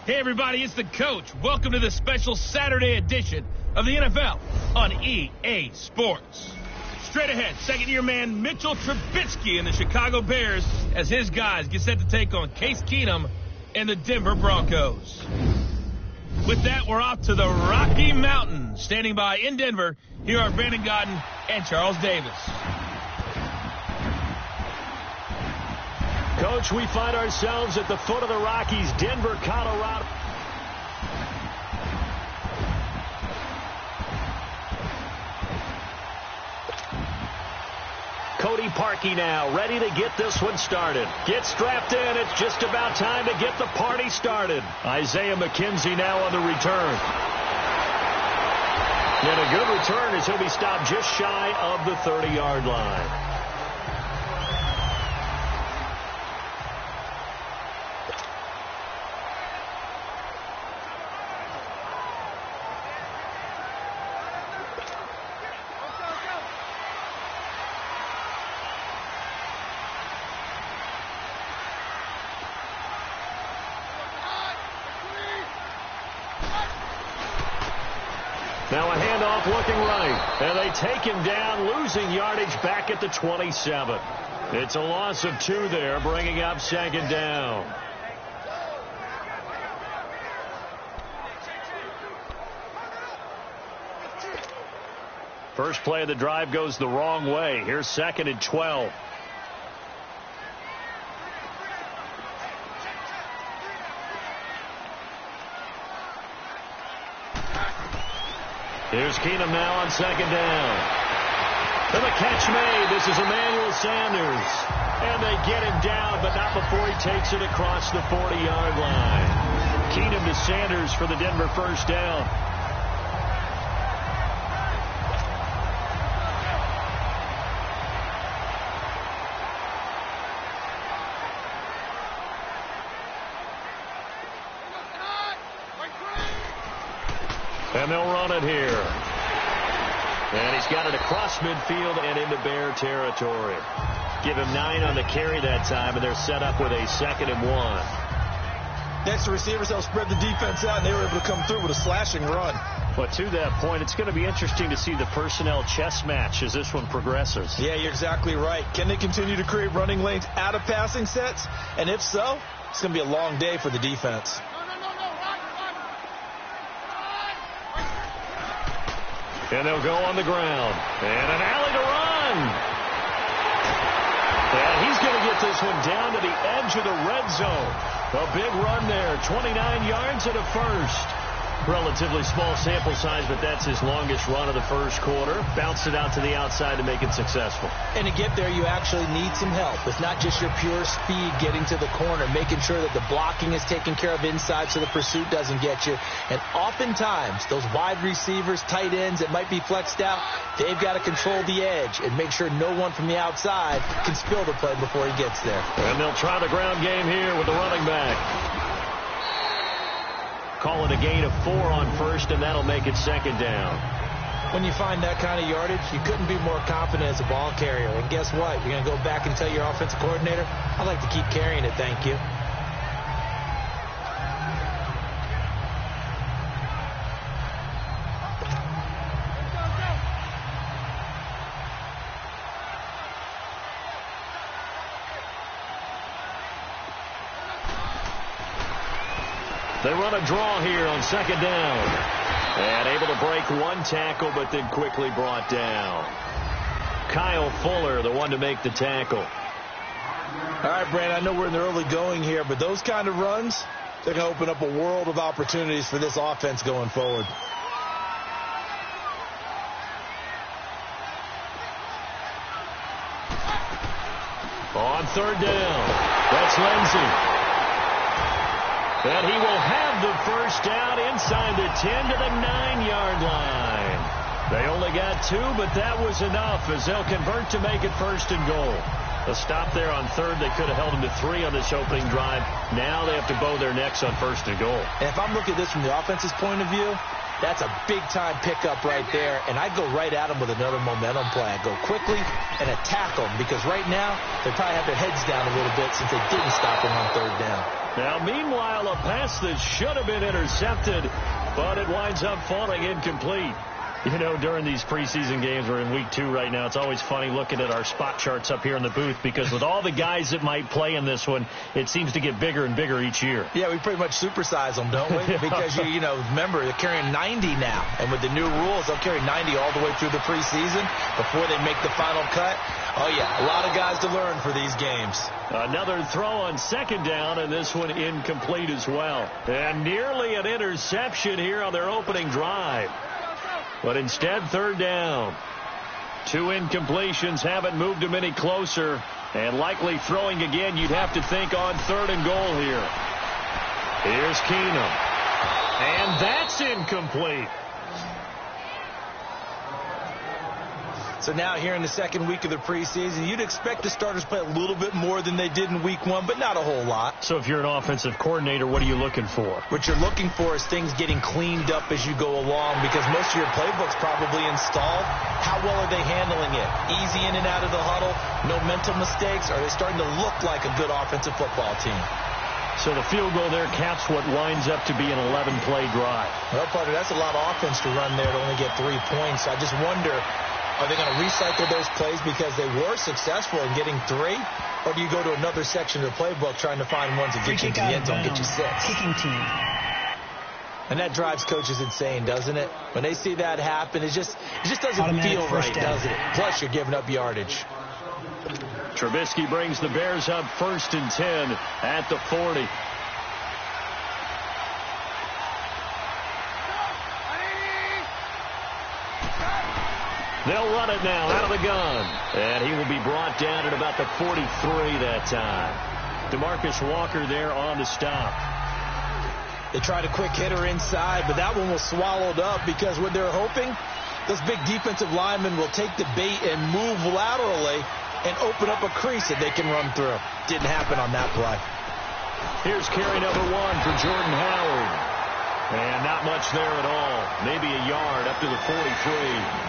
Hey, everybody, it's the coach. Welcome to the special Saturday edition of the NFL on EA Sports. Straight ahead, second-year man Mitchell Trubisky and the Chicago Bears as his guys get set to take on Case Keenum and the Denver Broncos. With that, we're off to the Rocky Mountains. Standing by in Denver, here are Brandon Godden and Charles Davis. Coach, we find ourselves at the foot of the Rockies, Denver, Colorado. Cody Parkey now, ready to get this one started. Get strapped in. It's just about time to get the party started. Isaiah McKenzie now on the return. And a good return as he'll be stopped just shy of the 30-yard line. Now a handoff looking right, and they take him down, losing yardage back at the 27. It's a loss of 2 there, bringing up second down. First play of the drive goes the wrong way. Here's 2nd and 12. Here's Keenum now on second down. And the catch made. This is Emmanuel Sanders. And they get him down, but not before he takes it across the 40-yard line. Keenum to Sanders for the Denver first down. And they'll run it here. And he's got it across midfield and into Bear territory. Give him 9 on the carry that time, and they're set up with a 2nd and 1. Next, the receivers help spread the defense out, and they were able to come through with a slashing run. But to that point, it's going to be interesting to see the personnel chess match as this one progresses. Yeah, you're exactly right. Can they continue to create running lanes out of passing sets? And if so, it's going to be a long day for the defense. And they'll go on the ground. And an alley to run. And he's going to get this one down to the edge of the red zone. A big run there. 29 yards and a first. Relatively small sample size, but that's his longest run of the first quarter. Bounced it out to the outside to make it successful. And to get there, you actually need some help. It's not just your pure speed getting to the corner, making sure that the blocking is taken care of inside so the pursuit doesn't get you. And oftentimes, those wide receivers, tight ends that might be flexed out, they've got to control the edge and make sure no one from the outside can spill the play before he gets there. And they'll try the ground game here with the running back. Call it a gain of 4 on first, and that'll make it second down. When you find that kind of yardage, you couldn't be more confident as a ball carrier. And guess what? You're going to go back and tell your offensive coordinator, I'd like to keep carrying it, thank you. They run a draw here on second down. And able to break one tackle, but then quickly brought down. Kyle Fuller, the one to make the tackle. All right, Brandon, I know we're in the early going here, but those kind of runs, they're going to open up a world of opportunities for this offense going forward. On third down, that's Lindsey. And he will have the first down inside the 10 to the 9-yard line. They only got 2, but that was enough as they'll convert to make it first and goal. A stop there on third. They could have held him to 3 on this opening drive. Now they have to bow their necks on first and goal. And if I'm looking at this from the offense's point of view, That's a big-time pickup right there, and I'd go right at him with another momentum play. I'd go quickly and attack them, because right now they probably have their heads down a little bit since they didn't stop him on third down. Now, meanwhile, a pass that should have been intercepted, but it winds up falling incomplete. You know, during these preseason games, we're in week 2 right now, it's always funny looking at our spot charts up here in the booth, because with all the guys that might play in this one, it seems to get bigger and bigger each year. Yeah, we pretty much supersize them, don't we? Because, you know, remember, they're carrying 90 now. And with the new rules, they'll carry 90 all the way through the preseason before they make the final cut. Oh, yeah, a lot of guys to learn for these games. Another throw on second down, and this one incomplete as well. And nearly an interception here on their opening drive. But instead, third down. 2 incompletions haven't moved him any closer. And likely throwing again, you'd have to think on third and goal here. Here's Keenum. And that's incomplete. So now here in the second week of the preseason, you'd expect the starters to play a little bit more than they did in week 1, but not a whole lot. So if you're an offensive coordinator, what are you looking for? What you're looking for is things getting cleaned up as you go along, because most of your playbook's probably installed. How well are they handling it? Easy in and out of the huddle, no mental mistakes? Are they starting to look like a good offensive football team? So the field goal there caps what winds up to be an 11-play drive. Well, partner, that's a lot of offense to run there to only get 3 points. I just wonder, are they going to recycle those plays because they were successful in getting 3? Or do you go to another section of the playbook trying to find ones that get you to the end zone, get you 6? Kicking team. And that drives coaches insane, doesn't it? When they see that happen, it just doesn't Automatic feel right, down. does it? Plus, you're giving up yardage. Trubisky brings the Bears up 1st and 10 at the 40. They'll run it now out of the gun. And he will be brought down at about the 43 that time. DeMarcus Walker there on the stop. They tried a quick hitter inside, but that one was swallowed up because what they're hoping, this big defensive lineman will take the bait and move laterally and open up a crease that they can run through. Didn't happen on that play. Here's carry number 1 for Jordan Howard. And not much there at all. Maybe a yard up to the 43.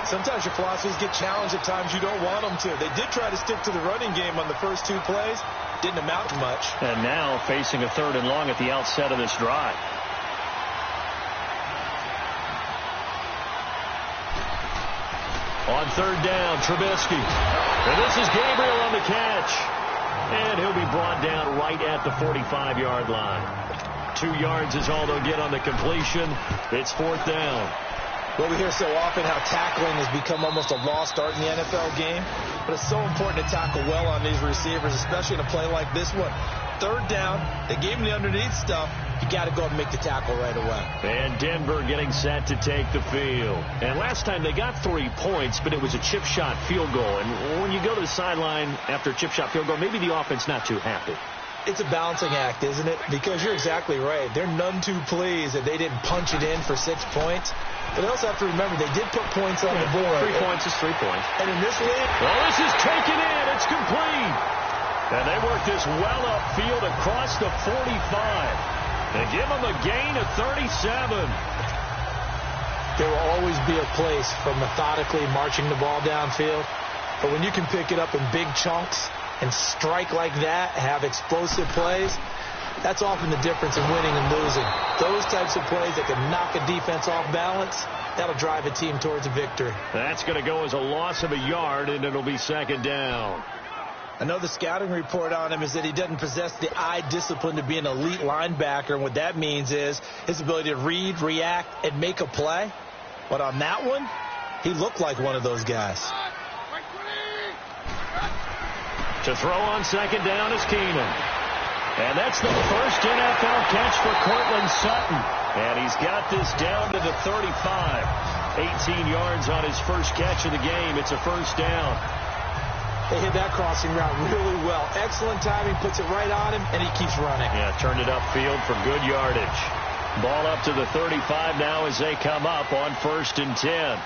Sometimes your philosophies get challenged at times you don't want them to. They did try to stick to the running game on the first 2 plays. Didn't amount to much. And now facing a 3rd and long at the outset of this drive. On 3rd down, Trubisky. And this is Gabriel on the catch. And he'll be brought down right at the 45-yard line. 2 yards is all they'll get on the completion. It's 4th down. Well, we hear so often how tackling has become almost a lost art in the NFL game. But it's so important to tackle well on these receivers, especially in a play like this one. 3rd down, they gave him the underneath stuff. You got to go and make the tackle right away. And Denver getting set to take the field. And last time they got 3 points, but it was a chip shot field goal. And when you go to the sideline after a chip shot field goal, maybe the offense not too happy. It's a balancing act, isn't it? Because you're exactly right. They're none too pleased that they didn't punch it in for 6 points. But they also have to remember they did put points on the board. 3 points is 3 points. And in this league, well, this is taken in. It's complete. And they work this well upfield across the 45. They give them a gain of 37. There will always be a place for methodically marching the ball downfield. But when you can pick it up in big chunks and strike like that, have explosive plays, that's often the difference in winning and losing. Those types of plays that can knock a defense off balance, that'll drive a team towards a victory. That's going to go as a loss of a yard, and it'll be 2nd down. I know the scouting report on him is that he doesn't possess the eye discipline to be an elite linebacker, and what that means is his ability to read, react, and make a play. But on that one, he looked like one of those guys. To throw on 2nd down is Keenum. And that's the first NFL catch for Cortland Sutton. And he's got this down to the 35. 18 yards on his first catch of the game. It's a 1st down. They hit that crossing route really well. Excellent timing, puts it right on him, and he keeps running. Yeah, turned it upfield for good yardage. Ball up to the 35 now as they come up on 1st and 10.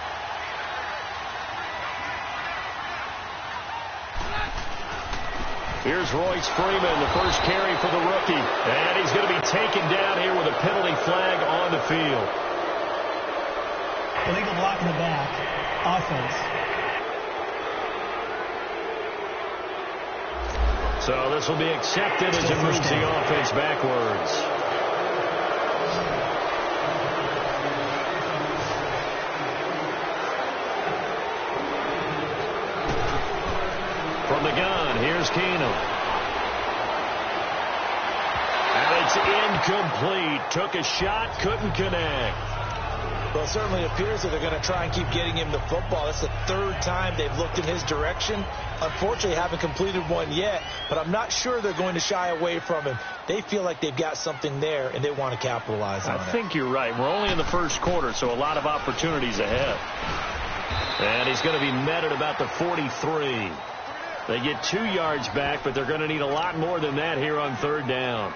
Here's Royce Freeman, the first carry for the rookie. And he's going to be taken down here with a penalty flag on the field. Illegal block in the back. Offense. So this will be accepted as it moves the offense backwards. From the gun, here's Keenum. And it's incomplete. Took a shot, couldn't connect. Well, it certainly appears that they're going to try and keep getting him the football. That's the third time they've looked in his direction. Unfortunately, haven't completed one yet, but I'm not sure they're going to shy away from him. They feel like they've got something there, and they want to capitalize on it. I think you're right. We're only in the first quarter, so a lot of opportunities ahead. And he's going to be met at about the 43. They get 2 yards back, but they're going to need a lot more than that here on third down.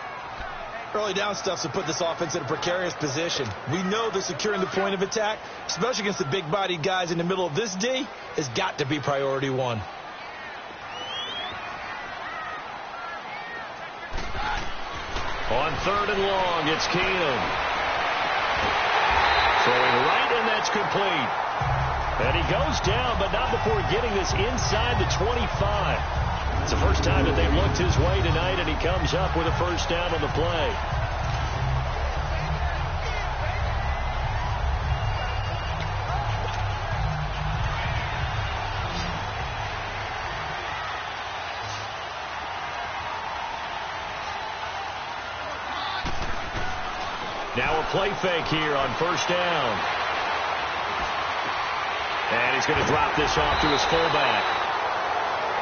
Early down stuff to put this offense in a precarious position. We know that securing the point of attack, especially against the big-bodied guys in the middle of this D, has got to be priority one. On third and long, it's Keenum. Throwing right, and that's complete. And he goes down, but not before getting this inside the 25. It's the first time that they've looked his way tonight, and he comes up with a first down on the play. Now a play fake here on first down. And he's going to drop this off to his fullback.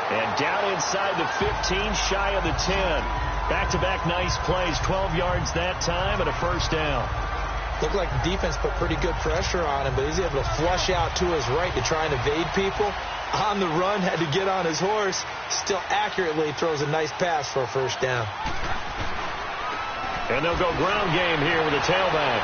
And down inside the 15, shy of the 10. Back-to-back nice plays, 12 yards that time, and a first down. Looked like the defense put pretty good pressure on him, but he's able to flush out to his right to try and evade people. On the run, had to get on his horse. Still accurately throws a nice pass for a first down. And they'll go ground game here with a tailback.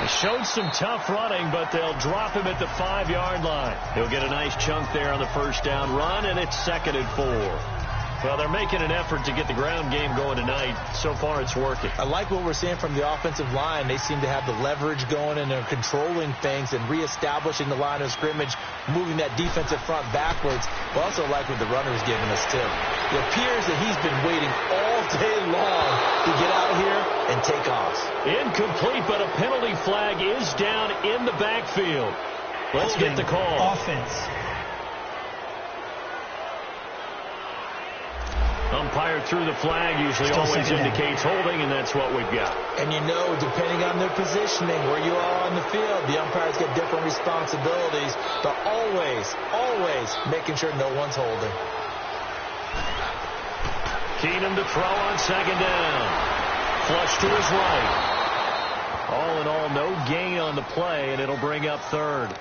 They showed some tough running, but they'll drop him at the 5-yard line. He'll get a nice chunk there on the first down run, and it's 2nd and 4. Well, they're making an effort to get the ground game going tonight. So far, it's working. I like what we're seeing from the offensive line. They seem to have the leverage going, and they're controlling things and reestablishing the line of scrimmage, moving that defensive front backwards. But also like what the runner's giving us, too. It appears that he's been waiting all day long to get out here and take off. Incomplete, but a penalty flag is down in the backfield. Let's get the call. Offense. Umpire threw the flag, usually always indicates holding, and that's what we've got. And you know, depending on their positioning, where you are on the field, the umpires get different responsibilities, but always making sure no one's holding. Keenum to throw on 2nd down. Flush to his right. All in all, no gain on the play, and it'll bring up 3rd.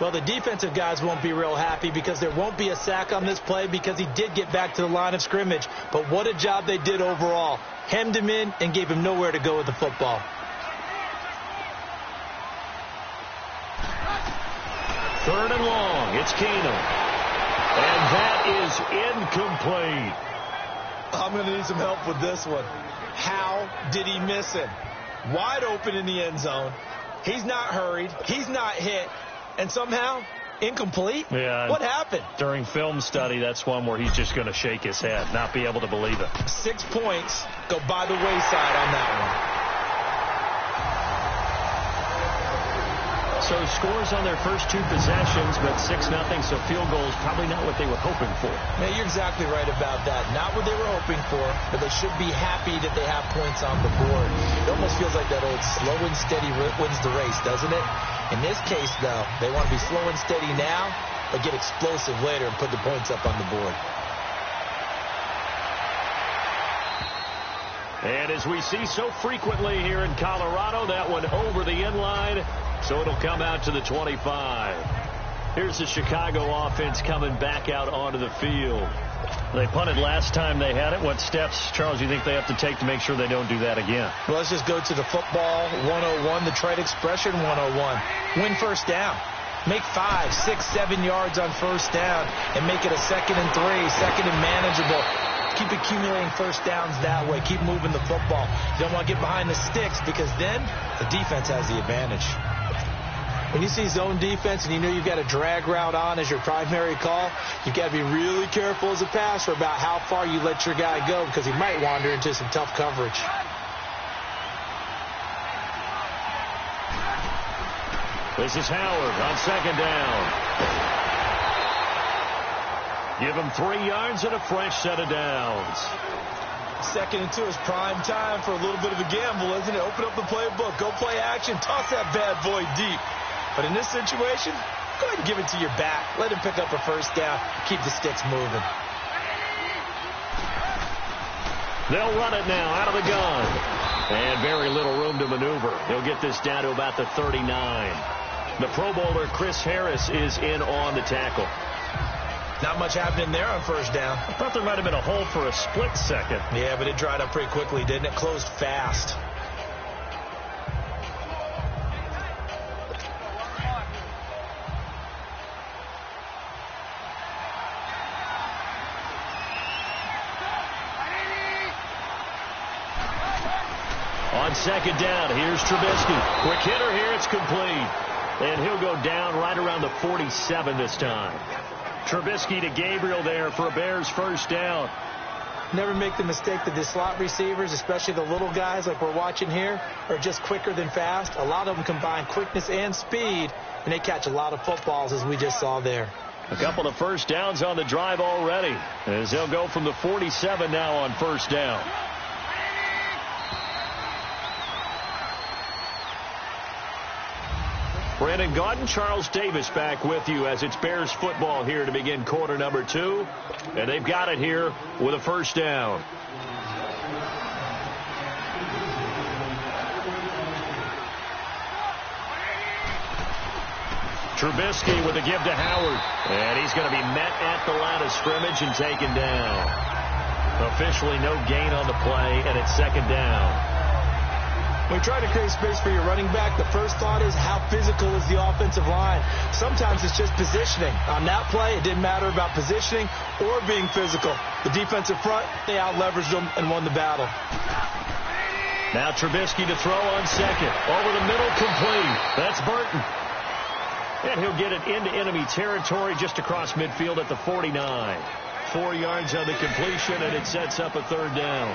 Well, the defensive guys won't be real happy because there won't be a sack on this play because he did get back to the line of scrimmage. But what a job they did overall. Hemmed him in and gave him nowhere to go with the football. Third and long. It's Keenum. And that is incomplete. I'm going to need some help with this one. How did he miss him? Wide open in the end zone. He's not hurried. He's not hit. And somehow, incomplete? Yeah. What happened? During film study, that's one where he's just going to shake his head, not be able to believe it. 6 points go by the wayside on that one. So scores on their first 2 possessions, but 6-0, so field goals probably not what they were hoping for. Yeah, you're exactly right about that. Not what they were hoping for, but they should be happy that they have points on the board. It almost feels like that old slow and steady wins the race, doesn't it? In this case, though, they want to be slow and steady now, but get explosive later and put the points up on the board. And as we see so frequently here in Colorado, that one over the end line, so it'll come out to the 25. Here's the Chicago offense coming back out onto the field. They punted last time they had it. What steps, Charles, do you think they have to take to make sure they don't do that again? Well, let's just go to the football 101, the trade expression 101. Win first down. Make 5, 6, 7 yards on first down and make it a 2nd and 3, 2nd and manageable. Keep accumulating first downs that way. Keep moving the football. You don't want to get behind the sticks because then the defense has the advantage. When you see zone defense and you know you've got a drag route on as your primary call, you've got to be really careful as a passer about how far you let your guy go because he might wander into some tough coverage. This is Howard on 2nd down. Give him 3 yards and a fresh set of downs. 2nd and 2 is prime time for a little bit of a gamble, isn't it? Open up the playbook. Go play action. Toss that bad boy deep. But in this situation, go ahead and give it to your back. Let him pick up a first down. Keep the sticks moving. They'll run it now out of the gun. And very little room to maneuver. He'll get this down to about the 39. The Pro Bowler Chris Harris is in on the tackle. Not much happening there on first down. I thought there might have been a hole for a split second. Yeah, but it dried up pretty quickly, didn't it? Closed fast. On 2nd down, here's Trubisky. Quick hitter here, it's complete. And he'll go down right around the 47 this time. Trubisky to Gabriel there for a Bears first down. Never make the mistake that the slot receivers, especially the little guys like we're watching here, are just quicker than fast. A lot of them combine quickness and speed, and they catch a lot of footballs as we just saw there. A couple of first downs on the drive already, as they'll go from the 47 now on first down. Brandon Gaudin, Charles Davis back with you as it's Bears football here to begin quarter number 2. And they've got it here with a first down. Trubisky with a give to Howard. And he's going to be met at the line of scrimmage and taken down. Officially no gain on the play, and it's 2nd down. When you try to create space for your running back, the first thought is how physical is the offensive line. Sometimes it's just positioning. On that play, it didn't matter about positioning or being physical. The defensive front, they out-leveraged them and won the battle. Now Trubisky to throw on 2nd. Over the middle, complete. That's Burton. And he'll get it into enemy territory just across midfield at the 49. 4 yards on the completion, and it sets up a 3rd down.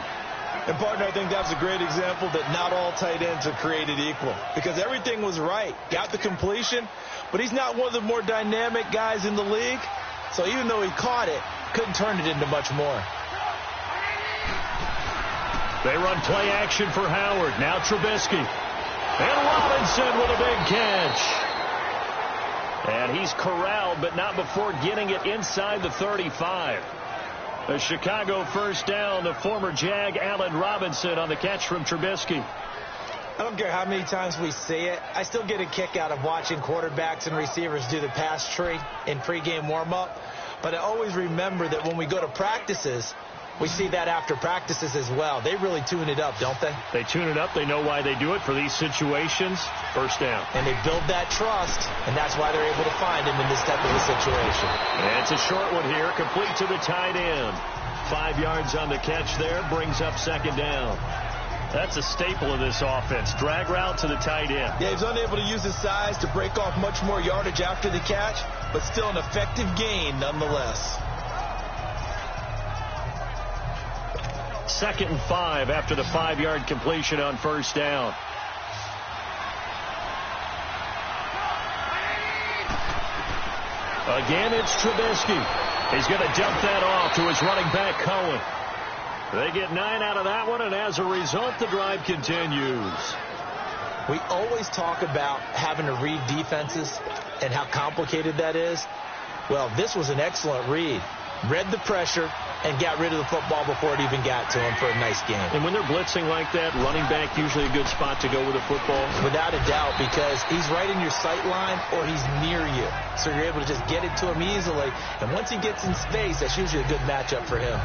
And, partner, I think that was a great example that not all tight ends are created equal because everything was right. Got the completion, but he's not one of the more dynamic guys in the league. So even though he caught it, couldn't turn it into much more. They run play action for Howard. Now Trubisky. And Robinson with a big catch. And he's corralled, but not before getting it inside the 35. A Chicago first down, the former Jag Allen Robinson on the catch from Trubisky. I don't care how many times we see it. I still get a kick out of watching quarterbacks and receivers do the pass tree in pregame warm-up. But I always remember that when we go to practices, we see that after practices as well. They really tune it up, don't they? They tune it up. They know why they do it for these situations. First down. And they build that trust, and that's why they're able to find him in this type of a situation. And it's a short one here, complete to the tight end. 5 yards on the catch there, brings up 2nd down. That's a staple of this offense. Drag route to the tight end. Yeah, he's unable to use his size to break off much more yardage after the catch, but still an effective gain nonetheless. 2nd and 5 after the 5-yard completion on first down. Again, it's Trubisky. He's going to dump that off to his running back, Cohen. They get 9 out of that one, and as a result, the drive continues. We always talk about having to read defenses and how complicated that is. Well, this was an excellent read. Read the pressure and got rid of the football before it even got to him for a nice game. And when they're blitzing like that, running back usually a good spot to go with the football? Without a doubt, because he's right in your sight line or he's near you. So you're able to just get it to him easily. And once he gets in space, that's usually a good matchup for him.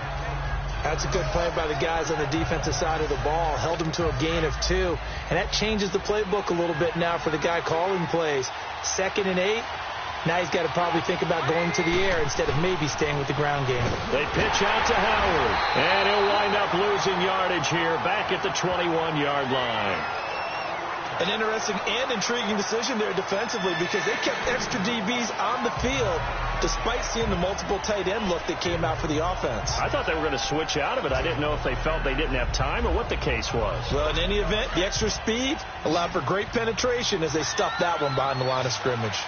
That's a good play by the guys on the defensive side of the ball. Held him to a gain of 2. And that changes the playbook a little bit now for the guy calling plays. 2nd and 8. Now he's got to probably think about going to the air instead of maybe staying with the ground game. They pitch out to Howard, and he'll wind up losing yardage here back at the 21-yard line. An interesting and intriguing decision there defensively because they kept extra DBs on the field despite seeing the multiple tight end look that came out for the offense. I thought they were going to switch out of it. I didn't know if they felt they didn't have time or what the case was. Well, in any event, the extra speed allowed for great penetration as they stuffed that one behind the line of scrimmage.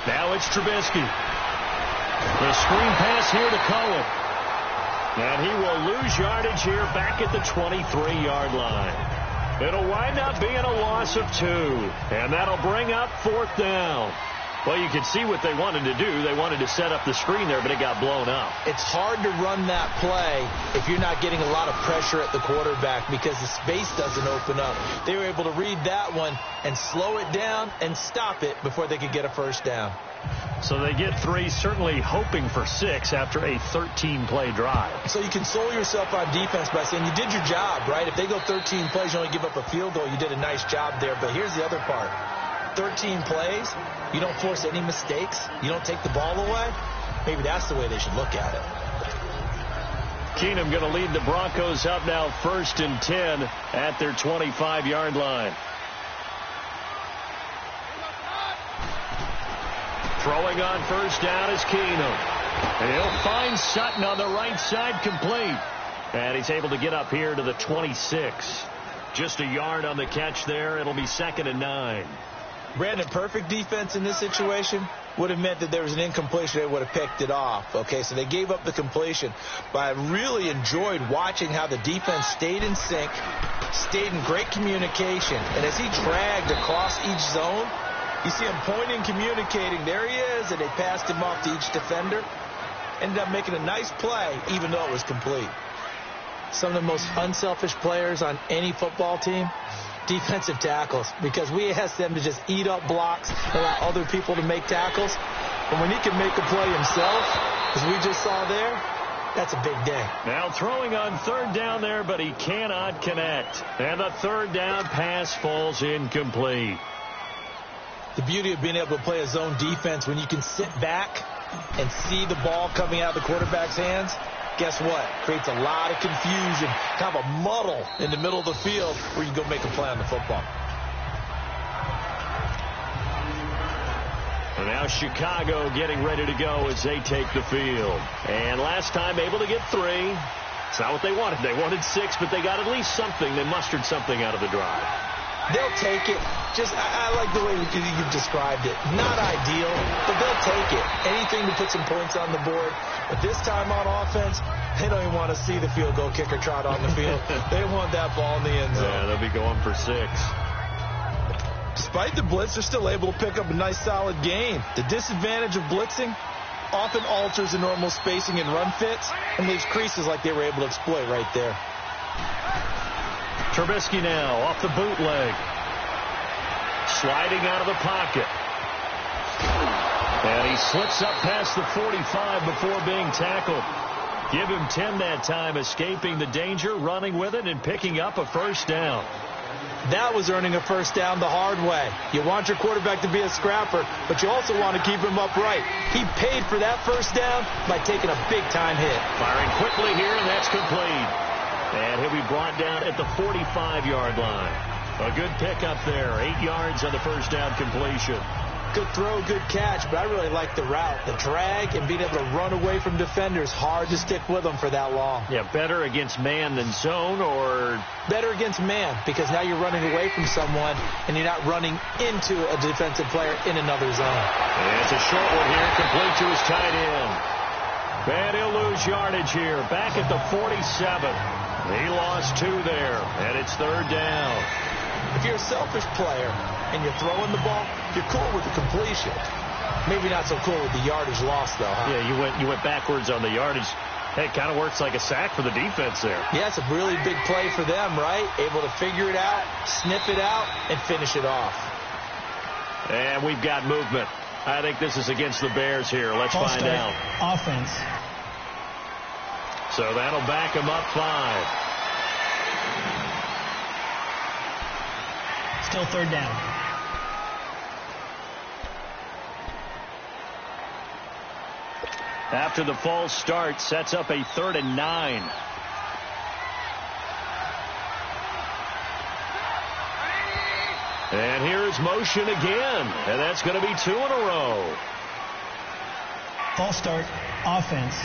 Now it's Trubisky. The screen pass here to Cohen. And he will lose yardage here back at the 23-yard line. It'll wind up being a loss of 2. And that'll bring up 4th down. Well, you can see what they wanted to do. They wanted to set up the screen there, but it got blown up. It's hard to run that play if you're not getting a lot of pressure at the quarterback because the space doesn't open up. They were able to read that one and slow it down and stop it before they could get a first down. So they get 3, certainly hoping for 6 after a 13-play drive. So you console yourself on defense by saying you did your job, right? If they go 13 plays, you only give up a field goal. You did a nice job there. But here's the other part. 13 plays, you don't force any mistakes, you don't take the ball away. Maybe that's the way they should look at it. Keenum going to lead the Broncos up now 1st and 10 at their 25-yard line. Throwing on first down is Keenum. And he'll find Sutton on the right side complete. And he's able to get up here to the 26. Just a yard on the catch there. It'll be 2nd and 9. Brandon, perfect defense in this situation would have meant that there was an incompletion. They would have picked it off. Okay, so they gave up the completion. But I really enjoyed watching how the defense stayed in sync, stayed in great communication. And as he dragged across each zone, you see him pointing, communicating. There he is, and they passed him off to each defender. Ended up making a nice play, even though it was complete. Some of the most unselfish players on any football team, defensive tackles, because we ask them to just eat up blocks, allow other people to make tackles. But when he can make a play himself, as we just saw there, that's a big day. Now throwing on 3rd down there, but he cannot connect. And the 3rd down pass falls incomplete. The beauty of being able to play a zone defense when you can sit back and see the ball coming out of the quarterback's hands, guess what? Creates a lot of confusion, kind of a muddle in the middle of the field where you go make a play on the football. And now Chicago getting ready to go as they take the field. And last time able to get 3. It's not what they wanted. They wanted 6, but they got at least something. They mustered something out of the drive. They'll take it. I like the way you've described it. Not ideal, but they'll take it. Anything to put some points on the board. But this time on offense, they don't even want to see the field goal kicker trot on the field. They want that ball in the end zone. Yeah, they'll be going for 6. Despite the blitz, they're still able to pick up a nice, solid gain. The disadvantage of blitzing often alters the normal spacing and run fits and leaves creases like they were able to exploit right there. Trubisky now off the bootleg. Sliding out of the pocket. And he slips up past the 45 before being tackled. Give him 10 that time, escaping the danger, running with it, and picking up a first down. That was earning a first down the hard way. You want your quarterback to be a scrapper, but you also want to keep him upright. He paid for that first down by taking a big-time hit. Firing quickly here, and that's complete. And he'll be brought down at the 45-yard line. A good pickup there. 8 yards on the first down completion. Good throw, good catch, but I really like the route. The drag and being able to run away from defenders. Hard to stick with them for that long. Yeah, better against man than zone, or? Better against man, because now you're running away from someone and you're not running into a defensive player in another zone. And it's a short one here, complete to his tight end. And he'll lose yardage here, back at the 47. He lost 2 there, and it's 3rd down. If you're a selfish player and you're throwing the ball, you're cool with the completion. Maybe not so cool with the yardage loss, though, huh? Yeah, you went backwards on the yardage. Hey, it kind of works like a sack for the defense there. Yeah, it's a really big play for them, right? Able to figure it out, sniff it out, and finish it off. And we've got movement. I think this is against the Bears here. Let's find out. Offense. So that'll back them up 5. Still third down. After the false start, sets up a 3rd and 9. And here's motion again, and that's going to be 2 in a row. False start, offense.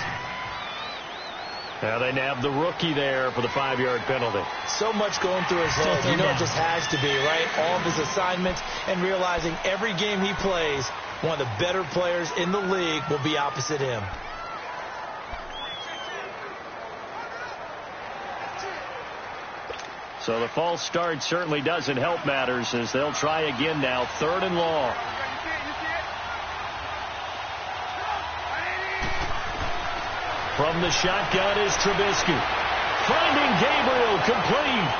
Now they nab the rookie there for the 5-yard penalty. So much going through his head. You know it just has to be, right? All of his assignments and realizing every game he plays, one of the better players in the league will be opposite him. So the false start certainly doesn't help matters as they'll try again now. 3rd and long. From the shotgun is Trubisky. Finding Gabriel complete.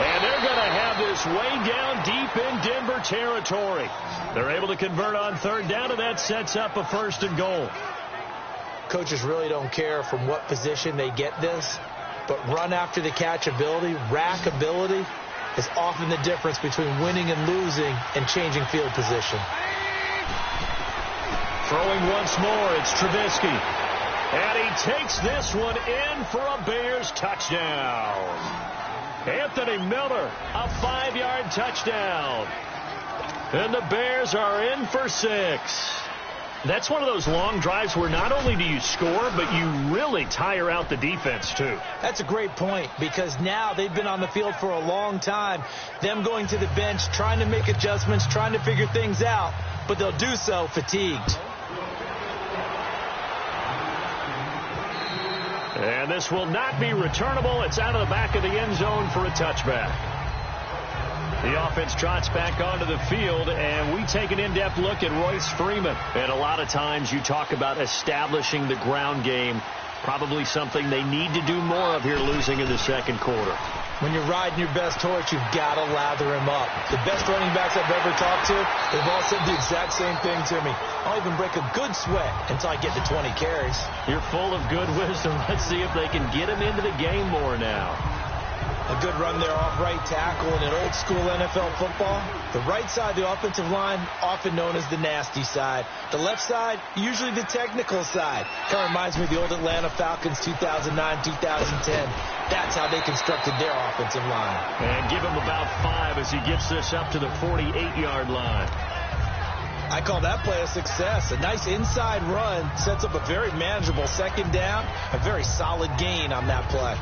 And they're going to have this way down deep in Denver territory. They're able to convert on 3rd down, and that sets up a 1st and goal. Coaches really don't care from what position they get this, but run after the catch ability, rack ability, is often the difference between winning and losing and changing field position. Throwing once more, it's Trubisky. And he takes this one in for a Bears touchdown. Anthony Miller, a 5-yard touchdown. And the Bears are in for 6. That's one of those long drives where not only do you score, but you really tire out the defense, too. That's a great point, because now they've been on the field for a long time. Them going to the bench, trying to make adjustments, trying to figure things out, but they'll do so fatigued. And this will not be returnable. It's out of the back of the end zone for a touchback. The offense trots back onto the field, and we take an in-depth look at Royce Freeman. And a lot of times you talk about establishing the ground game, probably something they need to do more of here losing in the 2nd quarter. When you're riding your best horse, you've got to lather him up. The best running backs I've ever talked to, they've all said the exact same thing to me. I'll even break a good sweat until I get to 20 carries. You're full of good wisdom. Let's see if they can get him into the game more now. A good run there off right tackle in an old-school NFL football. The right side of the offensive line, often known as the nasty side. The left side, usually the technical side. Kind of reminds me of the old Atlanta Falcons 2009-2010. That's how they constructed their offensive line. And give him about 5 as he gets this up to the 48-yard line. I call that play a success. A nice inside run sets up a very manageable 2nd down. A very solid gain on that play.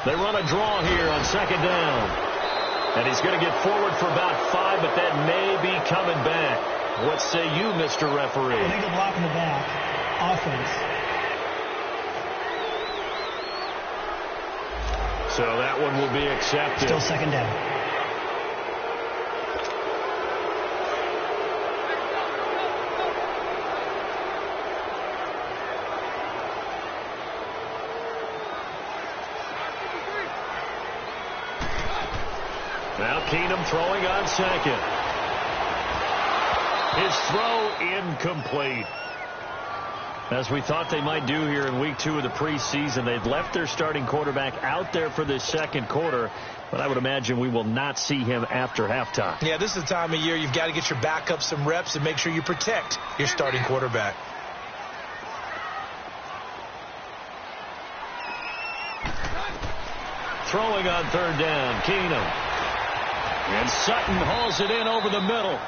They run a draw here on 2nd down. And he's going to get forward for about 5, but that may be coming back. What say you, Mr. Referee? Illegal block in the back. Offense. So that one will be accepted. Still 2nd down. Now Keenum throwing on 2nd. His throw incomplete. As we thought they might do here in week 2 of the preseason, they've left their starting quarterback out there for this 2nd quarter, but I would imagine we will not see him after halftime. Yeah, this is the time of year you've got to get your backup some reps and make sure you protect your starting quarterback. Throwing on 3rd down, Keenum. And Sutton hauls it in over the middle.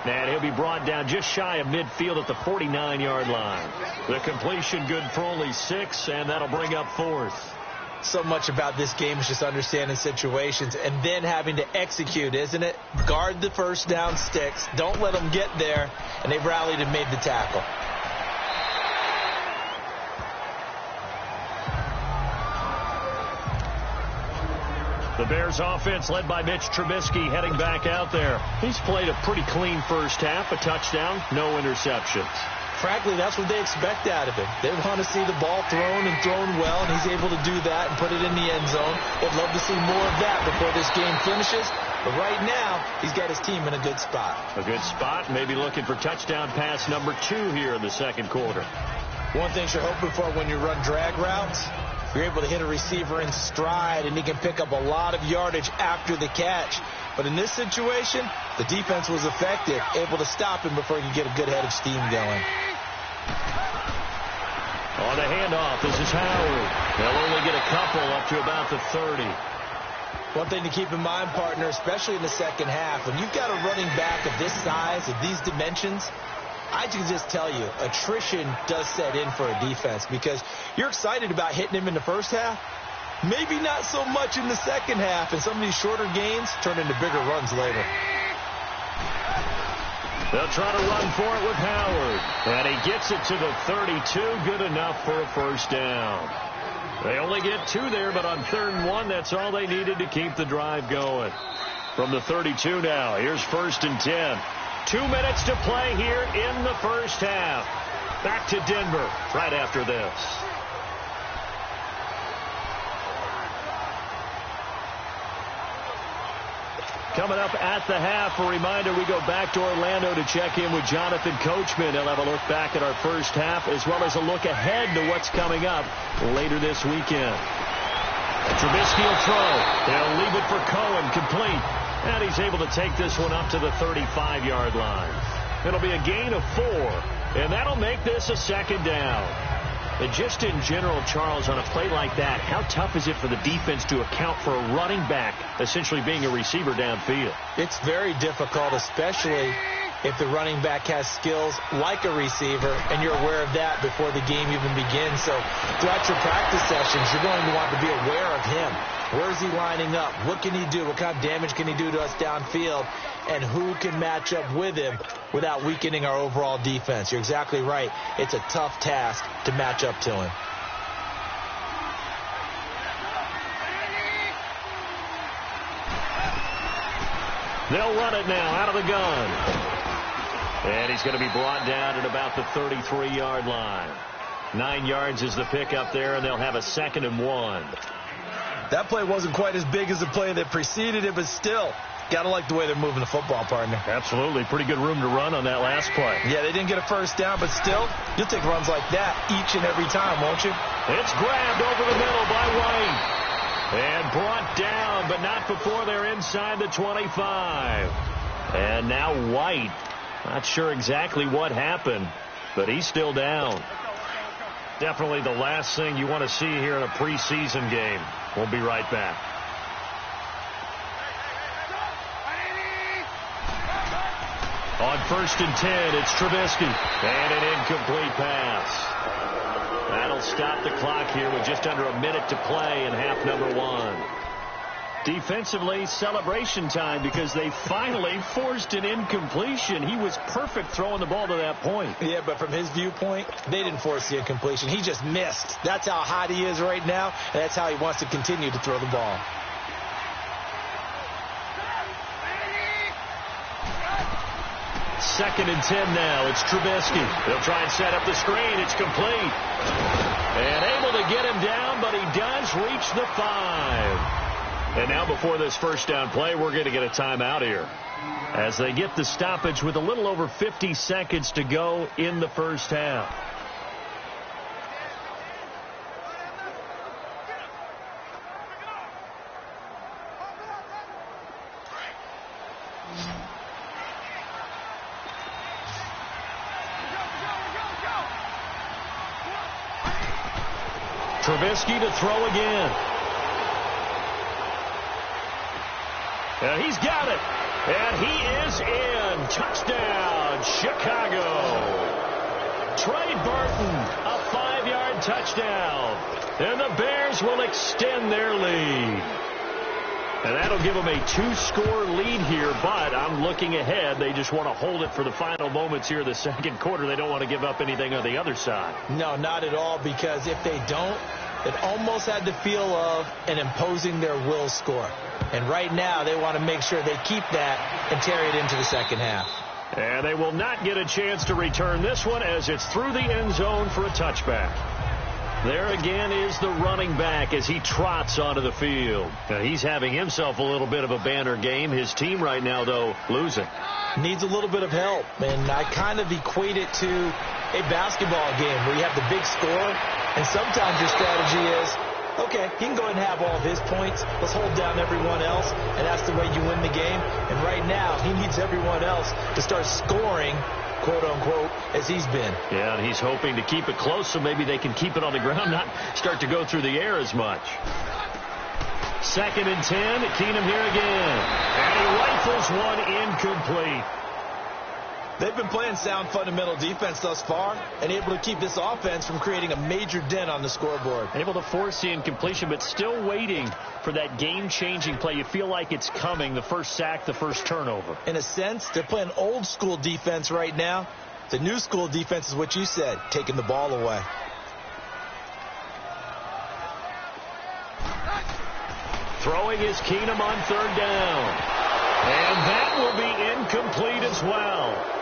And he'll be brought down just shy of midfield at the 49-yard line. The completion good for only 6, and that'll bring up 4th. So much about this game is just understanding situations and then having to execute, isn't it? Guard the 1st down sticks. Don't let them get there. And they've rallied and made the tackle. The Bears offense led by Mitch Trubisky heading back out there. He's played a pretty clean 1st half, a touchdown, no interceptions. Frankly, that's what they expect out of him. They want to see the ball thrown and thrown well, and he's able to do that and put it in the end zone. They'd love to see more of that before this game finishes. But right now, he's got his team in a good spot. A good spot, maybe looking for touchdown pass number 2 here in the second quarter. One thing you're hoping for when you run drag routes, you're able to hit a receiver in stride, and he can pick up a lot of yardage after the catch. But in this situation, the defense was effective, able to stop him before he could get a good head of steam going. On the handoff, this is Howard. They'll only get a couple up to about the 30. One thing to keep in mind, partner, especially in the second half, when you've got a running back of this size, of these dimensions, I can just tell you, attrition does set in for a defense because you're excited about hitting him in the first half. Maybe not so much in the second half, and some of these shorter gains turn into bigger runs later. They'll try to run for it with Howard. And he gets it to the 32. Good enough for a first down. They only get 2 there, but on 3rd and 1, that's all they needed to keep the drive going. From the 32 now, here's 1st and 10. 2 minutes to play here in the first half. Back to Denver right after this. Coming up at the half, a reminder, we go back to Orlando to check in with Jonathan Coachman. He'll have a look back at our first half as well as a look ahead to what's coming up later this weekend. Trubisky will throw. They'll leave it for Cohen, complete. And he's able to take this one up to the 35-yard line. It'll be a gain of 4, and that'll make this a second down. And just in general, Charles, on a play like that, how tough is it for the defense to account for a running back essentially being a receiver downfield? It's very difficult, especially if the running back has skills like a receiver, and you're aware of that before the game even begins. So throughout your practice sessions, you're going to want to be aware of him. Where is he lining up? What can he do? What kind of damage can he do to us downfield? And who can match up with him without weakening our overall defense? You're exactly right. It's a tough task to match up to him. They'll run it now out of the gun. And he's going to be brought down at about the 33-yard line. 9 yards is the pickup there, and they'll have a 2nd and 1. That play wasn't quite as big as the play that preceded it, but still, got to like the way they're moving the football, partner. Absolutely. Pretty good room to run on that last play. Yeah, they didn't get a first down, but still, you'll take runs like that each and every time, won't you? It's grabbed over the middle by White. And brought down, but not before they're inside the 25. And now White. Not sure exactly what happened, but he's still down. Definitely the last thing you want to see here in a preseason game. We'll be right back. On 1st and 10, it's Trubisky. And an incomplete pass. That'll stop the clock here with just under a minute to play in half number 1. Defensively, celebration time because they finally forced an incompletion. He was perfect throwing the ball to that point. Yeah, but from his viewpoint, they didn't force the incompletion. He just missed. That's how hot he is right now, and that's how he wants to continue to throw the ball. Second and 10 now. It's Trubisky. They'll try and set up the screen. It's complete. And able to get him down, but he does reach the 5. And now before this first down play, we're going to get a timeout here as they get the stoppage with a little over 50 seconds to go in the first half. Trubisky to throw again. And he's got it. And he is in. Touchdown, Chicago. Trey Burton, a 5-yard touchdown. And the Bears will extend their lead. And that'll give them a 2-score lead here, but I'm looking ahead. They just want to hold it for the final moments here of the second quarter. They don't want to give up anything on the other side. No, not at all, because if they don't, it almost had the feel of an imposing their will score. And right now, they want to make sure they keep that and carry it into the second half. And they will not get a chance to return this one as it's through the end zone for a touchback. There again is the running back as he trots onto the field. Now, he's having himself a little bit of a banner game. His team right now, though, losing. Needs a little bit of help, and I kind of equate it to a basketball game where you have the big score, and sometimes your strategy is, okay, he can go ahead and have all of his points. Let's hold down everyone else, and that's the way you win the game. And right now, he needs everyone else to start scoring, quote-unquote, as he's been. Yeah, and he's hoping to keep it close so maybe they can keep it on the ground, not start to go through the air as much. 2nd and 10, Keenum here again. And he rifles one incomplete. They've been playing sound fundamental defense thus far and able to keep this offense from creating a major dent on the scoreboard. Able to force the incompletion, but still waiting for that game-changing play. You feel like it's coming, the first sack, the first turnover. In a sense, they're playing old-school defense right now. The new-school defense is what you said, taking the ball away. Throwing is Keenum on 3rd down. And that will be incomplete as well.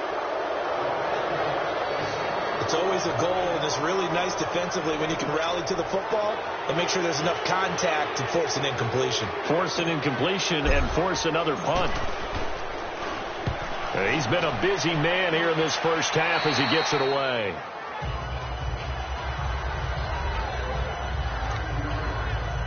It's always a goal, and it's really nice defensively when you can rally to the football and make sure there's enough contact to force an incompletion. Force an incompletion and force another punt. He's been a busy man here in this first half as he gets it away.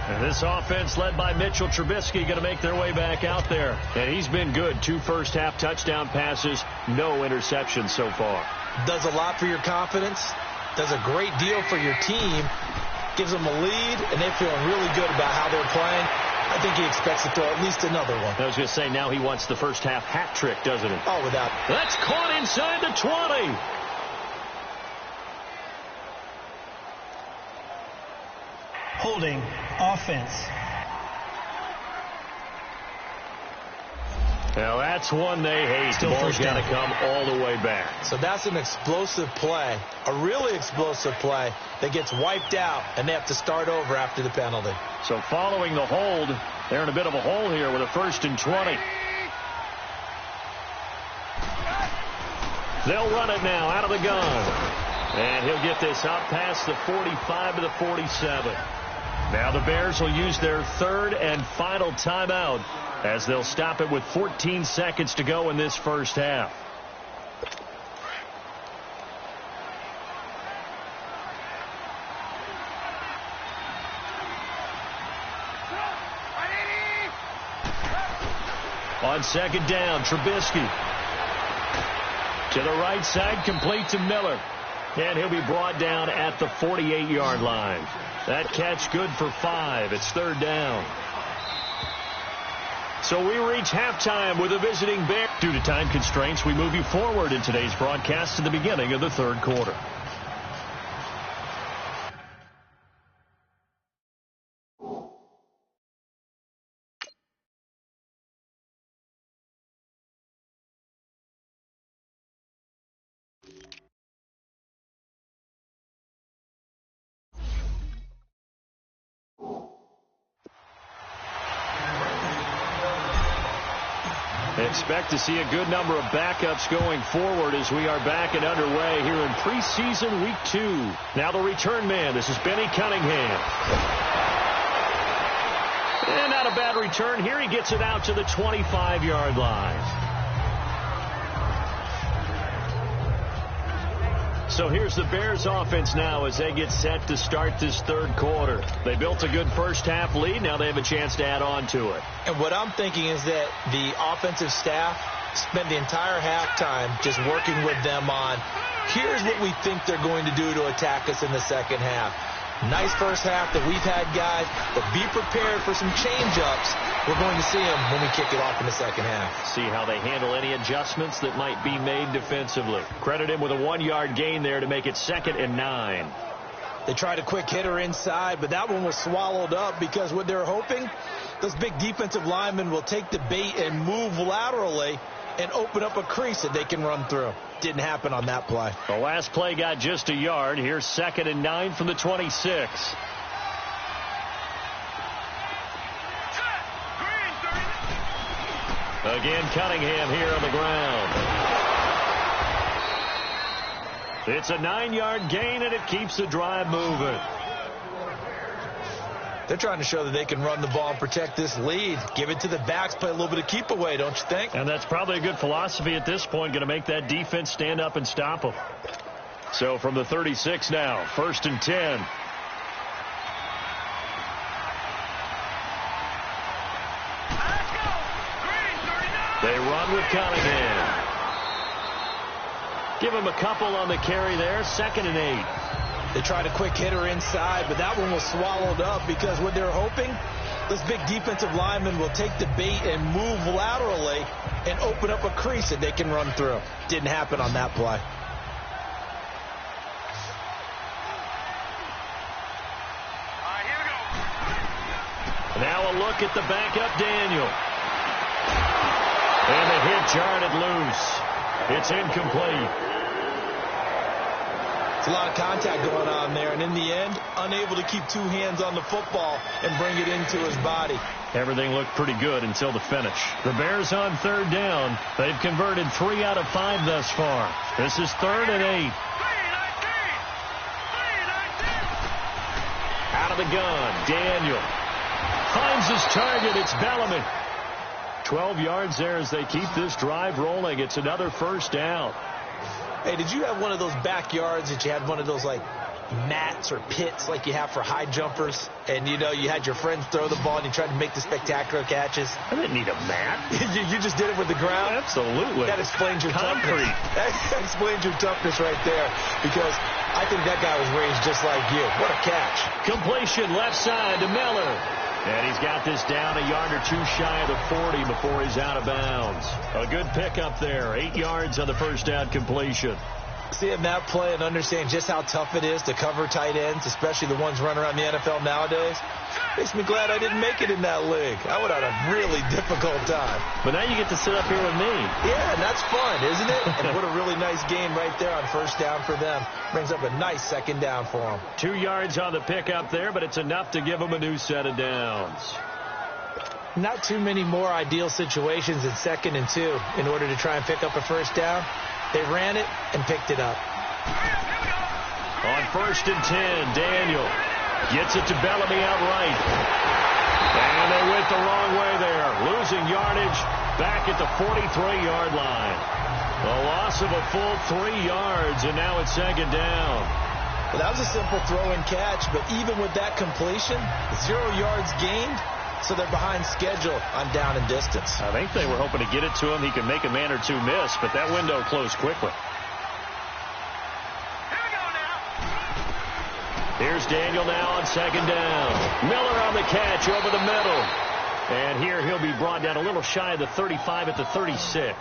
And this offense led by Mitchell Trubisky going to make their way back out there. And he's been good. 2 first-half touchdown passes, no interceptions so far. Does a lot for your confidence, does a great deal for your team, gives them a lead, and they feel really good about how they're playing. I think he expects to throw at least another one. I was going to say, now he wants the first-half hat trick, doesn't he? Oh, without. That's caught inside the 20. Holding offense. Now, that's one they hate. Still The ball's first got to down. come all the way back. So that's an explosive play, a really explosive play that gets wiped out, and they have to start over after the penalty. So following the hold, they're in a bit of a hole here with a 1st and 20. They'll run it now out of the gun. And he'll get this up past the 45 to the 47. Now the Bears will use their 3rd and final timeout as they'll stop it with 14 seconds to go in this first half. On 2nd down, Trubisky. To the right side, complete to Miller. And he'll be brought down at the 48-yard line. That catch good for 5. It's 3rd down. So we reach halftime with a visiting Bear. Due to time constraints, we move you forward in today's broadcast to the beginning of the 3rd quarter. Expect to see a good number of backups going forward as we are back and underway here in preseason week 2. Now the return man, this is Benny Cunningham. And not a bad return here. He gets it out to the 25-yard line. So here's the Bears offense now as they get set to start this 3rd quarter. They built a good first-half lead. Now they have a chance to add on to it. And what I'm thinking is that the offensive staff spent the entire halftime just working with them on, here's what we think they're going to do to attack us in the second half. Nice first half that we've had, guys, but be prepared for some change-ups. We're going to see them when we kick it off in the second half. See how they handle any adjustments that might be made defensively. Credit him with a 1-yard gain there to make it 2nd and 9. They tried a quick hitter inside, but that one was swallowed up because what they're hoping, those big defensive linemen will take the bait and move laterally and open up a crease that they can run through. Didn't happen on that play. The last play got just a yard. Here's 2nd and 9 from the 26. Again, Cunningham here on the ground. It's a 9-yard gain, and it keeps the drive moving. They're trying to show that they can run the ball and protect this lead. Give it to the backs, play a little bit of keep away, don't you think? And that's probably a good philosophy at this point, going to make that defense stand up and stop them. So from the 36 now, 1st and 10. They run with Cunningham. Give him a couple on the carry there. 2nd and 8. They tried a quick hitter inside, but that one was swallowed up because what they're hoping, this big defensive lineman will take the bait and move laterally and open up a crease that they can run through. Didn't happen on that play. Now a look at the backup, Daniel. And the hit jarred loose. It's incomplete. It's a lot of contact going on there, and in the end, unable to keep 2 hands on the football and bring it into his body. Everything looked pretty good until the finish. The Bears on 3rd down. They've converted 3 out of 5 thus far. This is 3rd and 8. Out of the gun, Daniel finds his target. It's Bellamy. 12 yards there as they keep this drive rolling. It's another 1st down. Hey, did you have one of those backyards that you had one of those, like, mats or pits like you have for high jumpers? And, you know, you had your friends throw the ball and you tried to make the spectacular catches? I didn't need a mat. you just did it with the ground? Absolutely. That explains your concrete. That explains your toughness right there, because I think that guy was raised just like you. What a catch. Completion left side to Miller. And he's got this down a yard or 2 shy of the 40 before he's out of bounds. A good pickup there. 8 yards on the 1st down completion. Seeing that play and understand just how tough it is to cover tight ends, especially the ones running around the NFL nowadays, makes me glad I didn't make it in that league. I would have had a really difficult time. But now you get to sit up here with me. Yeah, and that's fun, isn't it? And what a really nice game right there on 1st down for them. Brings up a nice 2nd down for them. 2 yards on the pickup there, but it's enough to give them a new set of downs. Not too many more ideal situations in 2nd and 2 in order to try and pick up a 1st down. They ran it and picked it up. On 1st and 10, Daniel gets it to Bellamy outright. And they went the wrong way there. Losing yardage back at the 43-yard line. A loss of a full 3 yards, and now it's 2nd down. Well, that was a simple throw and catch, but even with that completion, 0 yards gained. So they're behind schedule on down and distance. I think they were hoping to get it to him. He could make a man or 2 miss, but that window closed quickly. Here we go now. Here's Daniel now on 2nd down. Miller on the catch over the middle. And here he'll be brought down a little shy of the 35 at the 36.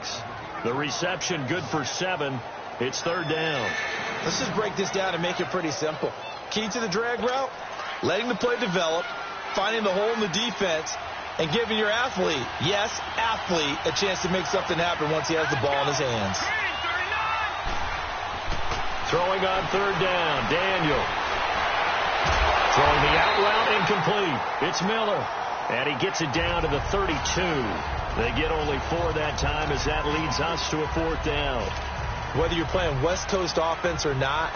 The reception good for 7. It's 3rd down. Let's just break this down and make it pretty simple. Key to the drag route, letting the play develop, finding the hole in the defense, and giving your athlete, yes, athlete, a chance to make something happen once he has the ball in his hands. Throwing on 3rd down, Daniel. Throwing the out route, incomplete. It's Miller. And he gets it down to the 32. They get only 4 that time as that leads us to a 4th down. Whether you're playing West Coast offense or not,